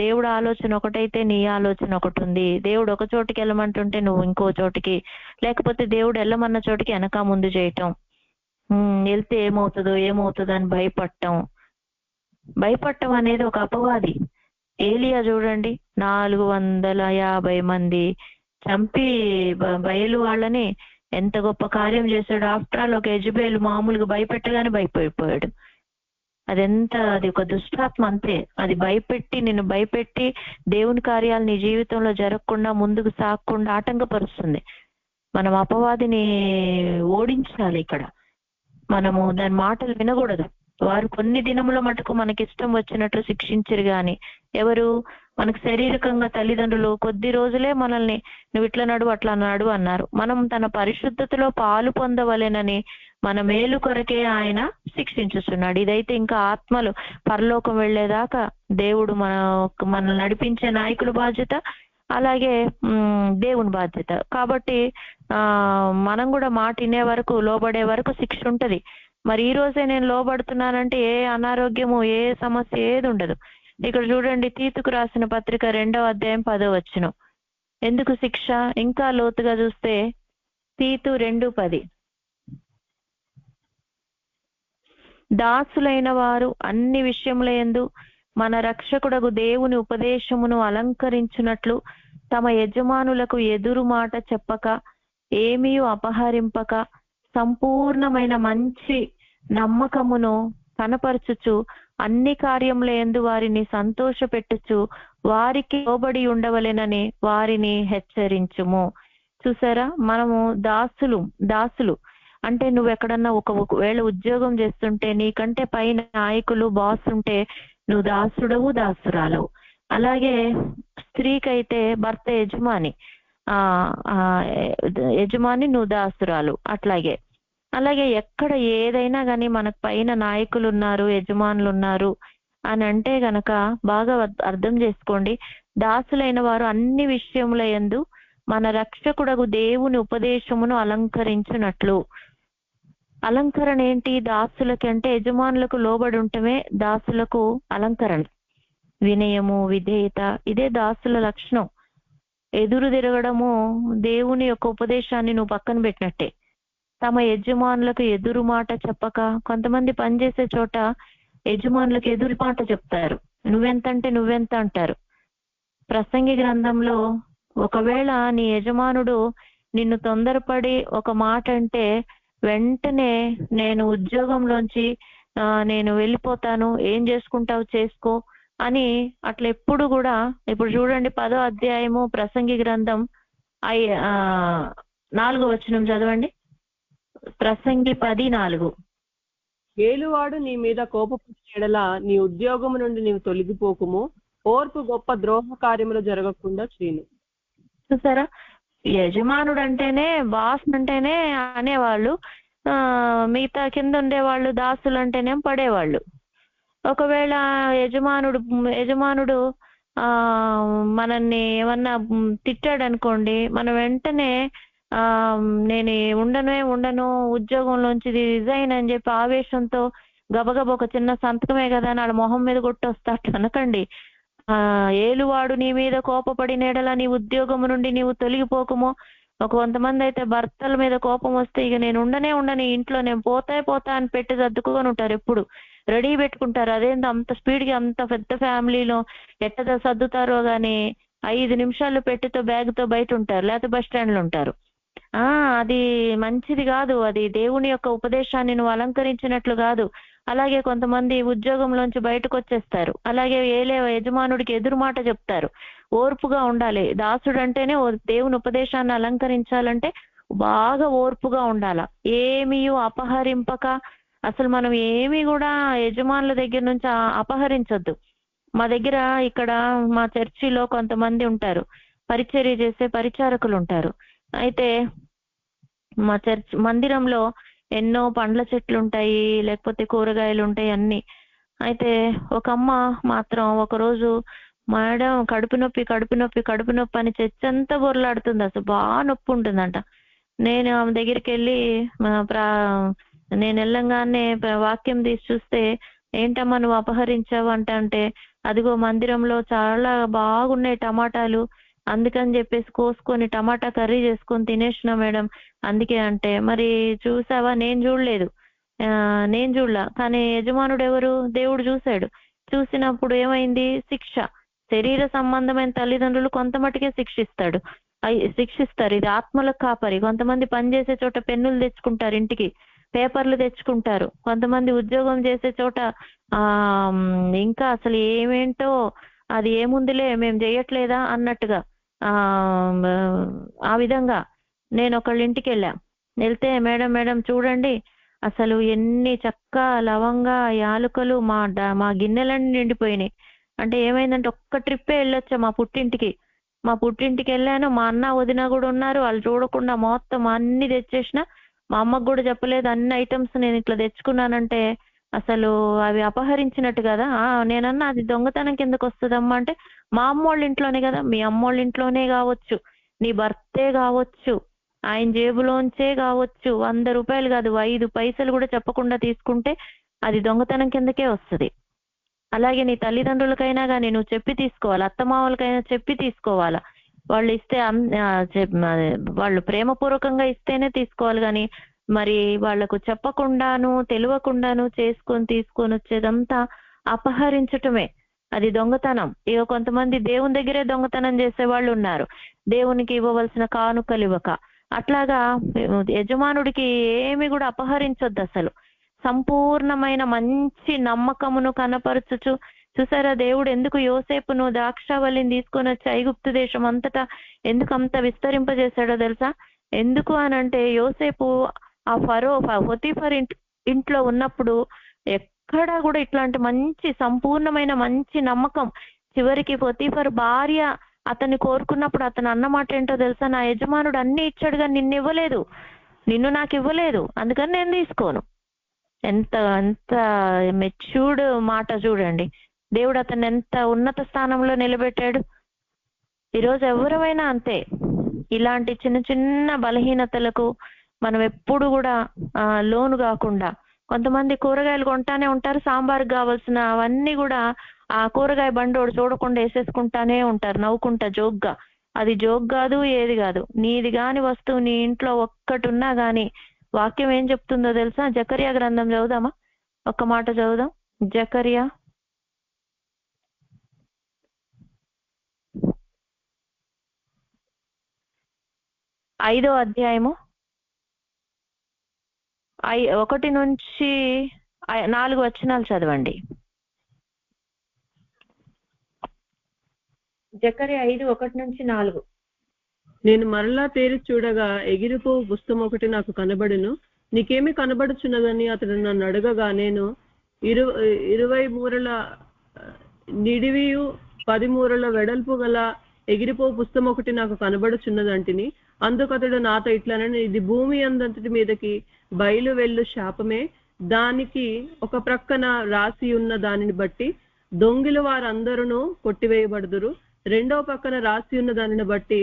దేవుడు ఆలోచన ఒకటైతే నీ ఆలోచన ఒకటి ఉంది. దేవుడు ఒక చోటికి వెళ్ళమంటుంటే నువ్వు ఇంకో చోటికి, లేకపోతే దేవుడు వెళ్ళమన్న చోటికి వెనక ముందు చేయటం, వెళ్తే ఏమవుతుందో అని భయపడటం అనేది ఒక అపవాది. ఏలియా చూడండి, 450 మంది చంపి బయలు వాళ్ళని ఎంత గొప్ప కార్యం చేశాడు. ఆఫ్టర్ ఆల్ ఒక యెజబెలు మామూలుగా భయపెట్టగానే భయపడిపోయాడు. అది ఒక దుష్టాత్మ అంతే. అది నిన్ను భయపెట్టి దేవుని కార్యాలు నీ జీవితంలో జరగకుండా, ముందుకు సాగకుండా ఆటంకపరుస్తుంది. మనం అపవాదిని ఓడించాలి. ఇక్కడ మనము దాని మాటలు వినకూడదు. వారు కొన్ని దినముల మటుకు మనకిష్టం వచ్చినట్లు శిక్షించరు గాని, ఎవరు? మనకు శారీరకంగా తల్లిదండ్రులు కొద్ది రోజులే మనల్ని నువ్వు ఇట్లా నడు అట్లా నడు అన్నారు. మనం తన పరిశుద్ధతలో పాలు పొందవలెనని మన మేలు కొరకే ఆయన శిక్షించుతున్నాడు. ఇదైతే ఇంకా ఆత్మలు పరలోకం వెళ్లేదాకా దేవుడు మనల్ని నడిపించే నాయకుల బాధ్యత, అలాగే దేవుని బాధ్యత. కాబట్టి మనం కూడా మాట వినే వరకు, లోబడే వరకు శిక్ష ఉంటది. మరి ఈ రోజే నేను లోబడుతున్నానంటే ఏ అనారోగ్యము, ఏ సమస్య ఏది ఉండదు. ఇక్కడ చూడండి, తీతుకు రాసిన పత్రిక 2వ అధ్యాయం 10వ వచనం. ఎందుకు శిక్ష? ఇంకా లోతుగా చూస్తే తీతు 2:10, దాసులైన వారు అన్ని విషయములందు మన రక్షకుడగు దేవుని ఉపదేశమును అలంకరించున్నట్లు తమ యజమానులకు ఎదురు మాట చెప్పక, ఏమీ అపహరింపక, సంపూర్ణమైన మంచి నమ్మకమును కనపరచుచు అన్ని కార్యములందు వారిని సంతోషపెట్టుచు వారికి లోబడి ఉండవలెనని వారిని హెచ్చరించుము. చూసారా, మనము దాసులు అంటే నువ్వు ఎక్కడన్నా ఒకవేళ ఉద్యోగం చేస్తుంటే నీకంటే పైన నాయకులు, బాస్ ఉంటే నువ్వు దాసుడవు, దాసురాలవు. అలాగే స్త్రీకైతే భర్త యజమాని, నువ్వు దాసురాలు. అలాగే ఎక్కడ ఏదైనా కానీ మనకు పైన నాయకులు ఉన్నారు, యజమానులు ఉన్నారు అని అంటే గనక బాగా అర్థం చేసుకోండి. దాసులైన వారు అన్ని విషయముల యందు మన రక్షకుడగు దేవుని ఉపదేశమును అలంకరించున్నట్లు. అలంకరణ ఏంటి? దాసులకి అంటే యజమానులకు లోబడి ఉండటమే దాసులకు అలంకరణ. వినయము, విధేయత, ఇదే దాసుల లక్షణం. ఎదురు తిరగడము దేవుని యొక్క ఉపదేశాన్ని నువ్వు పక్కన పెట్టినట్టే. తమ యజమానులకు ఎదురు మాట చెప్పక, కొంతమంది పనిచేసే చోట యజమానులకు ఎదురు మాట చెప్తారు. నువ్వెంత అంటారు. ప్రసంగి గ్రంథంలో ఒకవేళ నీ యజమానుడు నిన్ను తొందరపడి ఒక మాట అంటే వెంటనే నేను ఉద్యోగంలోంచి నేను వెళ్ళిపోతాను, ఏం చేసుకుంటావు చేసుకో అని అట్లా ఎప్పుడు కూడా. ఇప్పుడు చూడండి 10వ అధ్యాయము ప్రసంగి గ్రంథం 4వ వచనం చదవండి. ప్రసంగి 10:4. ఏలువాడు నీ మీద కోపపడిన యెడల నీ ఉద్యోగము నుండి నీవు తొలగిపోకుము, ఓర్పు గొప్ప ద్రోహ కార్యములు జరగకుండా చేయను. చూసారా, యజమానుడు అంటేనే, బాస్ అంటేనే అనేవాళ్ళు, మిగతా కింద ఉండేవాళ్ళు దాసులు అంటేనే పడేవాళ్ళు. ఒకవేళ యజమానుడు మనల్ని ఏమన్నా తిట్టాడు అనుకోండి, మనం వెంటనే నేను ఉండను ఉద్యోగంలోంచి రిజైన్ అని చెప్పి ఆవేశంతో గబగబ ఒక చిన్న సంతకమే కదా అని వాళ్ళ మొహం మీద కొట్టొస్తా అనకండి. ఏలువాడు నీ మీద కోపపడిన యెడల నీ ఉద్యోగము నుండి నీవు తొలగిపోకుము. కొంతమంది అయితే భర్తల మీద కోపం వస్తే ఇక నేను ఉండని ఇంట్లో, నేను పోతా అని పెట్టి సర్దుకొని ఉంటారు, ఎప్పుడు రెడీ పెట్టుకుంటారు. అదేంటి అంత స్పీడ్గా అంత పెద్ద ఫ్యామిలీలో ఎట్ట సర్దుతారో గాని 5 నిమిషాలు పెట్టితో బ్యాగ్తో బయట ఉంటారు, లేకపోతే బస్ స్టాండ్లో ఉంటారు. అది మంచిది కాదు. అది దేవుని యొక్క ఉపదేశాన్ని నువ్వు అలంకరించినట్లు కాదు. అలాగే కొంతమంది ఉద్యోగంలోంచి బయటకు వచ్చేస్తారు, అలాగే యజమానుడికి ఎదురు మాట చెప్తారు. ఓర్పుగా ఉండాలి. దాసుడు అంటేనే దేవుని ఉపదేశాన్ని అలంకరించాలంటే బాగా ఓర్పుగా ఉండాల. ఏమీ అపహరింపక, అసలు మనం ఏమీ కూడా యజమానుల దగ్గర నుంచి అపహరించొద్దు. మా దగ్గర ఇక్కడ మా చర్చిలో కొంతమంది ఉంటారు, పరిచర్య చేసే పరిచారకులు ఉంటారు. అయితే మా చర్చ్ మందిరంలో ఎన్నో పండ్ల చెట్లు ఉంటాయి, లేకపోతే కూరగాయలు ఉంటాయి అన్ని. అయితే ఒక అమ్మ మాత్రం ఒకరోజు, మేడం కడుపు నొప్పి అని చర్చంతా బొరలాడుతుంది, అసలు బాగా నొప్పి ఉంటుందంట. నేను ఆమె దగ్గరికి వెళ్ళి నేను వెళ్ళంగానే వాక్యం తీసి చూస్తే, ఏంటమ్మా నువ్వు అపహరించావు అంటే, అదిగో మందిరంలో చాలా బాగున్నాయి టమాటాలు, అందుకని చెప్పేసి కోసుకొని టమాటా కర్రీ చేసుకొని తినేసినా మేడం, అందుకే అంటే. మరి చూసావా, నేను చూడలా, కానీ యజమానుడు ఎవరు? దేవుడు చూశాడు. చూసినప్పుడు ఏమైంది? శిక్ష. శరీర సంబంధమైన తల్లిదండ్రులు కొంత మటుకే శిక్షిస్తారు. ఇది ఆత్మలకు కాపరి. కొంతమంది పనిచేసే చోట పెన్నులు తెచ్చుకుంటారు, ఇంటికి పేపర్లు తెచ్చుకుంటారు. కొంతమంది ఉద్యోగం చేసే చోట ఇంకా అసలు ఏమేంటో, అది ఏముందిలే మేము చేయట్లేదా అన్నట్టుగా ఆ విధంగా. నేను ఒకళ్ళ ఇంటికి వెళ్తే, మేడం చూడండి, అసలు ఎన్ని చెక్క లవంగా యాలుకలు మా గిన్నెలన్నీ నిండిపోయినాయి. అంటే ఏమైందంటే, ఒక్క ట్రిప్పే వెళ్ళొచ్చా మా పుట్టింటికి వెళ్ళాను, మా అన్న వదిన కూడా ఉన్నారు, వాళ్ళు చూడకుండా మొత్తం అన్ని తెచ్చేసిన, మా అమ్మకు కూడా చెప్పలేదు, అన్ని ఐటమ్స్ నేను ఇట్లా తెచ్చుకున్నానంటే అసలు అవి అపహరించినట్టు కదా. నేనన్నా అది దొంగతనం కిందకు వస్తుందమ్మా అంటే, మా అమ్మోళ్ళ ఇంట్లోనే కదా. మీ అమ్మోళ్ళ ఇంట్లోనే కావచ్చు, నీ భర్తే కావచ్చు, ఆయన జేబులోంచే కావచ్చు, 100 రూపాయలు కాదు 5 పైసలు కూడా చెప్పకుండా తీసుకుంటే అది దొంగతనం కిందకే వస్తుంది. అలాగే నీ తల్లిదండ్రులకైనా కానీ నువ్వు చెప్పి తీసుకోవాలి, అత్తమామలకైనా చెప్పి తీసుకోవాలా. వాళ్ళు ఇస్తే వాళ్ళు ప్రేమపూర్వకంగా ఇస్తేనే తీసుకోవాలి, కానీ మరి వాళ్లకు చెప్పకుండాను తెలియకుండాను తీసుకొని వచ్చేదంతా అపహరించటమే, అది దొంగతనం. ఇక కొంతమంది దేవుని దగ్గరే దొంగతనం చేసే వాళ్ళు ఉన్నారు, దేవునికి ఇవ్వవలసిన కానుకలు ఇవ్వక. అట్లాగా యజమానుడికి ఏమి కూడా అపహరించొద్దు అసలు. సంపూర్ణమైన మంచి నమ్మకమును కనపరచుచు. చూసారా, దేవుడు ఎందుకు యోసేపును ద్రాక్షావల్లిని తీసుకొని వచ్చి ఐగుప్తు దేశం అంతటా ఎందుకు అంత విస్తరింపజేశాడో తెలుసా? ఎందుకు అనంటే, యోసేపు ఆ పొతీఫర్ ఇంట్లో ఉన్నప్పుడు ఎక్కడా కూడా ఇట్లాంటి మంచి సంపూర్ణమైన మంచి నమ్మకం. చివరికి పొతీఫర్ భార్య అతన్ని కోరుకున్నప్పుడు అతను అన్నమాట ఏంటో తెలుసా? నా యజమానుడు అన్ని ఇచ్చాడు కానీ నిన్ను నాకు ఇవ్వలేదు, అందుకని నేను తీసుకోను. ఎంత ఎంత మెచ్యూర్డ్ మాట చూడండి. దేవుడు అతన్ని ఎంత ఉన్నత స్థానంలో నిలబెట్టాడు. ఈరోజు ఎవరైనా అంతే, ఇలాంటి చిన్న చిన్న బలహీనతలకు మనం ఎప్పుడు కూడా లోను కాకుండా. కొంతమంది కూరగాయలు కొంటానే ఉంటారు, సాంబార్కి కావాల్సిన అవన్నీ కూడా ఆ కూరగాయ బండోడు చూడకుండా వేసేసుకుంటానే ఉంటారు, నవ్వుకుంటా జోక్గా. అది జోక్ కాదు, ఏది కాదు. నీది కాని వస్తువు నీ ఇంట్లో ఒక్కటి ఉన్నా గాని వాక్యం ఏం చెప్తుందో తెలుసా? జకర్యా గ్రంథం చదువుదామా? ఒక్క మాట చదువుదాం. జకర్యా 5వ అధ్యాయము 1 నుంచి 4 వచనాలు చదవండి. జకర్యా 5:1-4. నేను మరలా తేరి చూడగా ఎగిరిపో పుస్తకం ఒకటి నాకు కనబడును. నీకేమి కనబడుచున్నదని అతడు నన్ను అడగగా నేను 20 మూరల నిడివియు 10 మూరల వెడల్పు గల ఎగిరిపో పుస్తకం ఒకటి నాకు కనబడుచున్నదంటిని. అందుకతడు నాతో ఇట్లనని, ఇది భూమి అందంతటి మీదకి బయలు వెళ్ళు శాపమే. దానికి ఒక ప్రక్కన రాసి ఉన్న దానిని బట్టి దొంగిల వారందరూ కొట్టివేయబడుదురు. రెండో పక్కన రాసి ఉన్న దానిని బట్టి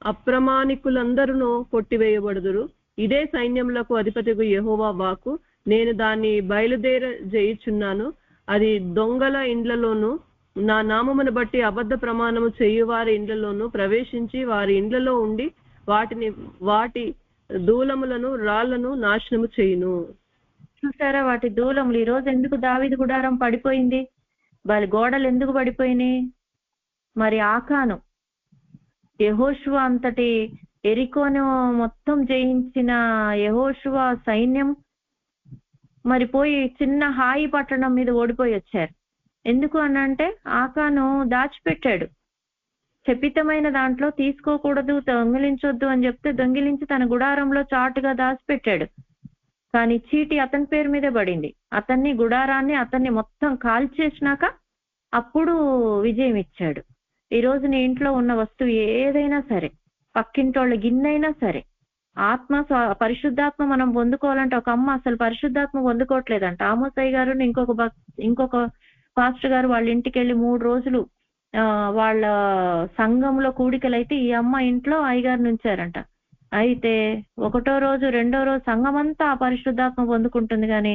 అప్రమాణికులందరూ కొట్టివేయబడుదురు. ఇదే సైన్యములకు అధిపతికు యెహోవా వాక్కు. నేను దాన్ని బయలుదేర చేయుచున్నాను. అది దొంగల ఇండ్లలోను నా నామమును బట్టి అబద్ధ ప్రమాణము చేయువారి ఇండ్లలోను ప్రవేశించి వారి ఇండ్లలో ఉండి వాటి దూలములను రాళ్లను నాశనము చేయును. చూసారా వాటి దూలములు. ఈ రోజు ఎందుకు దావీదు గుడారం పడిపోయింది? వాళ్ళ గోడలు ఎందుకు పడిపోయినాయి? మరి ఆకాను యెహోషువ అంతటి ఎరికోను మొత్తం జయించిన యెహోషువ సైన్యం మరి పోయి చిన్న హాయి పట్టణం మీద ఓడిపోయి వచ్చారు. ఎందుకు అనంటే ఆకాను దాచిపెట్టాడు. శపితమైన దాంట్లో తీసుకోకూడదు, దొంగిలించొద్దు అని చెప్తే దొంగిలించి తన గుడారంలో చాటుగా దాచిపెట్టాడు. కానీ చీటి అతని పేరు మీదే పడింది. అతన్ని గుడారాన్ని అతన్ని మొత్తం కాల్చేసినాక అప్పుడు విజయం ఇచ్చాడు. ఈ రోజు నీ ఇంట్లో ఉన్న వస్తువు ఏదైనా సరే, పక్కింటోళ్ళ గిన్నెైనా సరే, పరిశుద్ధాత్మ మనం పొందుకోవాలంటే ఒక అమ్మ అసలు పరిశుద్ధాత్మ పొందుకోవట్లేదంట. ఆమోసయ్య గారు ఇంకొక పాస్టర్ గారు వాళ్ళ ఇంటికి వెళ్ళి 3 రోజులు వాళ్ళ సంఘంలో కూడికలైతే ఈ అమ్మ ఇంట్లో అయ్యగారిని ఉంచారంట. అయితే 1వ రోజు 2వ రోజు సంఘం అంతా పరిశుద్ధాత్మ పొందుకుంటుంది కానీ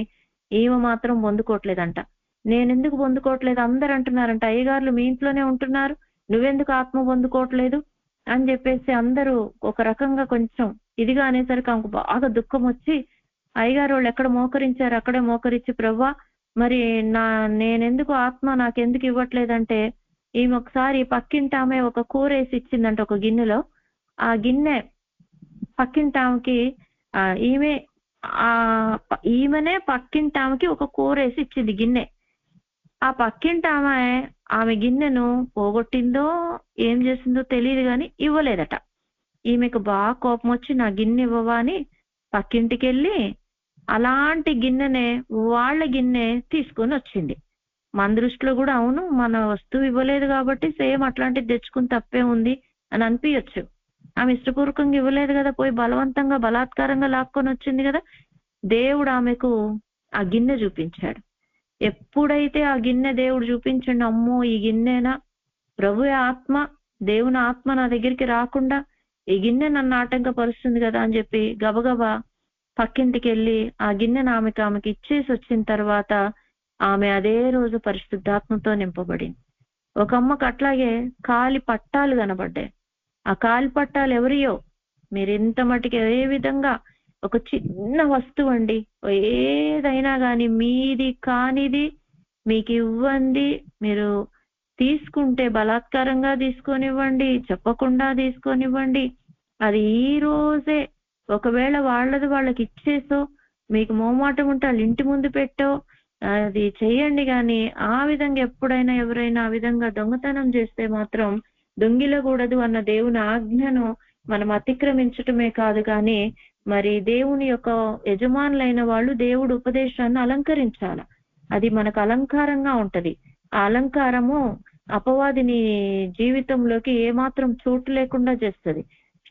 ఈమె మాత్రం పొందుకోవట్లేదంట. నేనెందుకు పొందుకోవట్లేదు అందరు అంటున్నారంట. అయ్యగారులు మీ ఇంట్లోనే ఉంటున్నారు, నువ్వెందుకు ఆత్మ పొందుకోవట్లేదు అని చెప్పేసి అందరూ ఒక రకంగా కొంచెం ఇదిగా అనేసరికి ఆమెకు బాగా దుఃఖం వచ్చి అయ్యగారు వాళ్ళు ఎక్కడ మోకరించారు అక్కడే మోకరించి, ప్రవ్వా మరి నేనెందుకు ఆత్మ నాకెందుకు ఇవ్వట్లేదంటే ఈమె ఒకసారి పక్కింటి ఆమె ఒక కూర వేసి ఇచ్చిందంట ఒక గిన్నెలో. ఆ గిన్నె పక్కింటి ఆమెకి ఈమెనే పక్కింటి ఆమెకి ఒక కూర వేసి ఇచ్చింది గిన్నె. ఆ పక్కింటి ఆమె గిన్నెను పోగొట్టిందో ఏం చేసిందో తెలియదు కానీ ఇవ్వలేదట. ఈమెకు బాగా కోపం వచ్చి నా గిన్నె ఇవ్వవా అని పక్కింటికి వెళ్ళి అలాంటి గిన్నెనే వాళ్ళ గిన్నె తీసుకొని వచ్చింది. మన దృష్టిలో కూడా అవును మన వస్తువు ఇవ్వలేదు కాబట్టి సేమ్ అట్లాంటిది తెచ్చుకుని తప్పే ఉంది అని అనిపించచ్చు. ఆమె ఇష్టపూర్వకంగా ఇవ్వలేదు కదా, పోయి బలవంతంగా బలాత్కారంగా లాక్కొని వచ్చింది కదా. దేవుడు ఆమెకు ఆ గిన్నె చూపించాడు. ఎప్పుడైతే ఆ గిన్నె దేవుడు చూపించండి, అమ్మో ఈ గిన్నెనా, ప్రభు ఆత్మ దేవుని ఆత్మ నా దగ్గరికి రాకుండా ఈ గిన్నె నన్ను ఆటంకపరుస్తుంది కదా అని చెప్పి గబగబా పక్కింటికి వెళ్ళి ఆ గిన్నెను ఆమెకి ఇచ్చేసి వచ్చిన తర్వాత ఆమె అదే రోజు పరిశుద్ధాత్మతో నింపబడింది. ఒక అమ్మకు అట్లాగే కాలి పట్టాలు కనబడ్డాయి. ఆ కాలి పట్టాలు ఎవరియో మీరు ఇంత మటుకు ఏ విధంగా ఒక చిన్న వస్తువు అండి, ఏదైనా కానీ మీది కానిది మీకు ఇవ్వండి, మీరు తీసుకుంటే బలాత్కారంగా తీసుకొనివ్వండి, చెప్పకుండా తీసుకొనివ్వండి, అది ఈ రోజే ఒకవేళ వాళ్ళకి ఇచ్చేసో మీకు మోమాటం ఉంటే వాళ్ళ ఇంటి ముందు పెట్టో అది చెయ్యండి. కానీ ఆ విధంగా ఎప్పుడైనా ఎవరైనా ఆ విధంగా దొంగతనం చేస్తే మాత్రం దొంగిలకూడదు అన్న దేవుని ఆజ్ఞను మనం అతిక్రమించటమే కాదు కానీ మరి దేవుని యొక్క యజమానులైన వాళ్ళు దేవుడు ఉపదేశాన్ని అలంకరించాల. అది మనకు అలంకారంగా ఉంటది. ఆ అలంకారము అపవాదిని జీవితంలోకి ఏమాత్రం చోటు లేకుండా చేస్తుంది.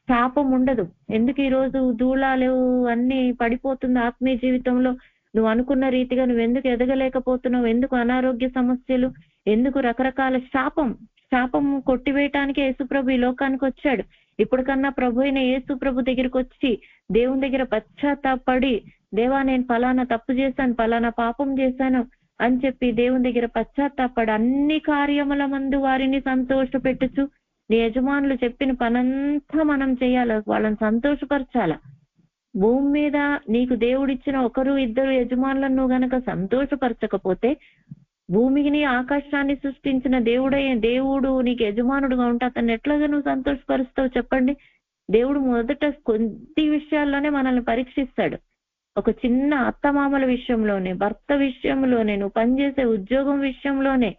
శాపం ఉండదు. ఎందుకు ఈ రోజు దూలాలు అన్ని పడిపోతుంది ఆత్మీయ జీవితంలో? నువ్వు అనుకున్న రీతిగా నువ్వెందుకు ఎదగలేకపోతున్నావు? ఎందుకు అనారోగ్య సమస్యలు? ఎందుకు రకరకాల శాపం కొట్టివేయటానికి యేసుప్రభు ఈ లోకానికి వచ్చాడు. ఇప్పటికన్నా ప్రభు అయిన యేసుప్రభు దగ్గరికి వచ్చి దేవుని దగ్గర పశ్చాత్తాపడి, దేవా నేను ఫలానా తప్పు చేశాను, ఫలానా పాపం చేశాను అని చెప్పి దేవుని దగ్గర పశ్చాత్తాపడి అన్ని కార్యముల మందు వారిని సంతోషపెట్టుచు నీ యజమానులు చెప్పిన పనంతా మనం చేయాలి, వాళ్ళని సంతోషపరచాల. భూమి మీద నీకు దేవుడిచ్చిన 1-2 యజమానులను నువ్వు గనక సంతోషపరచకపోతే భూమిని ఆకాశాన్ని సృష్టించిన దేవుడు నీకు యజమానుడుగా ఉంటే అతన్ని ఎట్లాగా నువ్వు సంతోషపరుస్తావు చెప్పండి? దేవుడు మొదట కొద్ది విషయాల్లోనే మనల్ని పరీక్షిస్తాడు. ఒక చిన్న అత్తమామల విషయంలోనే, భర్త విషయంలోనే, నువ్వు పనిచేసే ఉద్యోగం విషయంలోనే,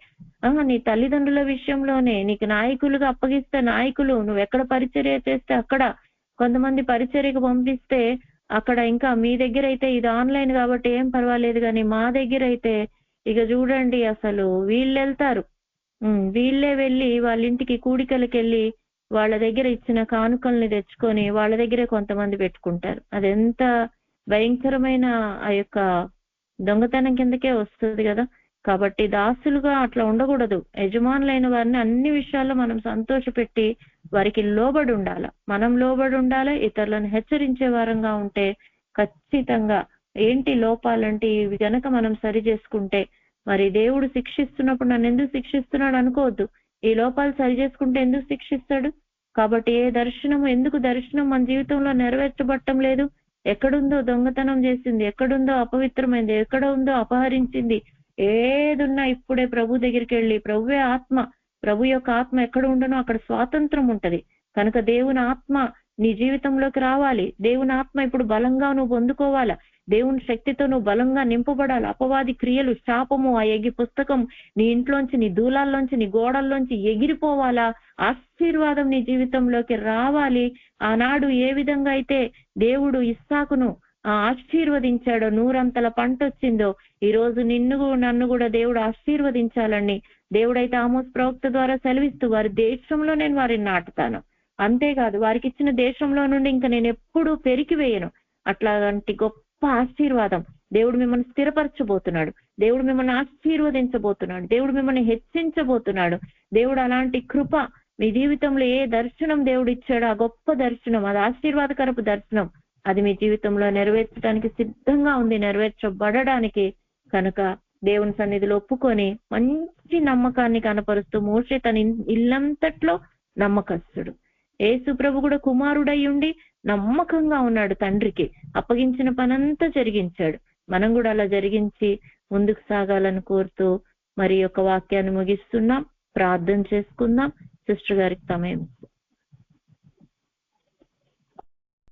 నీ తల్లిదండ్రుల విషయంలోనే నీకు నాయకులుగా అప్పగిస్తే నాయకులు, నువ్వు ఎక్కడ పరిచర్య చేస్తే అక్కడ, కొంతమంది పరిచర్యకు పంపిస్తే అక్కడ, ఇంకా మీ దగ్గర అయితే ఇది ఆన్లైన్ కాబట్టి ఏం పర్వాలేదు, కానీ మా దగ్గర అయితే ఇక చూడండి అసలు వీళ్ళు వెళ్తారు, వీళ్ళే వెళ్ళి వాళ్ళ ఇంటికి కూడికలకి వెళ్ళి వాళ్ళ దగ్గర ఇచ్చిన కానుకల్ని తెచ్చుకొని వాళ్ళ దగ్గరే కొంతమంది పెట్టుకుంటారు. అదెంత భయంకరమైన ఆ యొక్క దొంగతనం కిందకే వస్తుంది కదా. కాబట్టి దాసులుగా అట్లా ఉండకూడదు. యజమానులైన వారిని అన్ని విషయాల్లో మనం సంతోషపెట్టి వారికి లోబడి ఉండాలి. మనం లోబడి ఉండాలి. ఇతరులను హెచ్చరించే వారంగా ఉంటే ఖచ్చితంగా ఏంటి లోపాలంటే ఇవి గనక మనం సరి చేసుకుంటే, మరి దేవుడు శిక్షిస్తున్నప్పుడు నన్ను ఎందుకు శిక్షిస్తున్నాడు అనుకోవద్దు. ఈ లోపాలు సరి చేసుకుంటే ఎందుకు శిక్షిస్తాడు? కాబట్టి ఎందుకు దర్శనం మన జీవితంలో నెరవేర్చబట్టం లేదు? ఎక్కడుందో దొంగతనం చేసింది, ఎక్కడుందో అపవిత్రమైంది, ఎక్కడ ఉందో అపహరించింది, ఏదున్నా ఇప్పుడే ప్రభు దగ్గరికి వెళ్ళి, ప్రభువే ఆత్మ, ప్రభు యొక్క ఆత్మ ఎక్కడ ఉండనో అక్కడ స్వాతంత్రం ఉంటది. కనుక దేవుని ఆత్మ నీ జీవితంలోకి రావాలి. దేవుని ఆత్మ ఇప్పుడు బలంగా నువ్వు పొందుకోవాలా. దేవుని శక్తితో నువ్వు బలంగా నింపబడాలి. అపవాది క్రియలు, శాపము, ఆ పుస్తకం నీ ఇంట్లోంచి, నీ దూలాల్లోంచి, నీ గోడల్లోంచి ఎగిరిపోవాలా. ఆశీర్వాదం నీ జీవితంలోకి రావాలి. ఆనాడు ఏ విధంగా అయితే దేవుడు ఇస్సాకును ఆశీర్వదించాడో, 100 పంట వచ్చిందో, ఈ రోజు నన్ను కూడా దేవుడు ఆశీర్వదించాలని దేవుడైతే ఆమోస్ ప్రవక్త ద్వారా సెలవిస్తూ, వారి దేశంలో నేను వారిని నాటుతాను, అంతేకాదు వారికి ఇచ్చిన దేశంలో నుండి ఇంకా నేను ఎప్పుడూ పెరికివేయను. అట్లాంటి గొప్ప ఆశీర్వాదం దేవుడు మిమ్మల్ని స్థిరపరచబోతున్నాడు. దేవుడు మిమ్మల్ని ఆశీర్వదించబోతున్నాడు. దేవుడు మిమ్మల్ని హెచ్చించబోతున్నాడు. దేవుడు అలాంటి కృప మీ జీవితంలో ఏ దర్శనం దేవుడు ఇచ్చాడో ఆ గొప్ప దర్శనం, అది ఆశీర్వాదకరపు దర్శనం, అది మీ జీవితంలో నెరవేర్చడానికి సిద్ధంగా ఉంది, నెరవేర్చబడడానికి. కనుక దేవుని సన్నిధిలో ఒప్పుకొని మంచి నమ్మకాన్ని కనపరుస్తూ, మోషే తన ఇల్లంతట్లో నమ్మకస్తుడు. యేసు ప్రభు కూడా కుమారుడై ఉండి నమ్మకంగా ఉన్నాడు. తండ్రికి అప్పగించిన పనంతా జరిగించాడు. మనం కూడా అలా జరిగించి ముందుకు సాగాలని కోరుతూ మరి యొక్క వాక్యాన్ని ముగిస్తున్నాం. ప్రార్థన చేసుకుందాం. సిస్టర్ గారికి సమయం.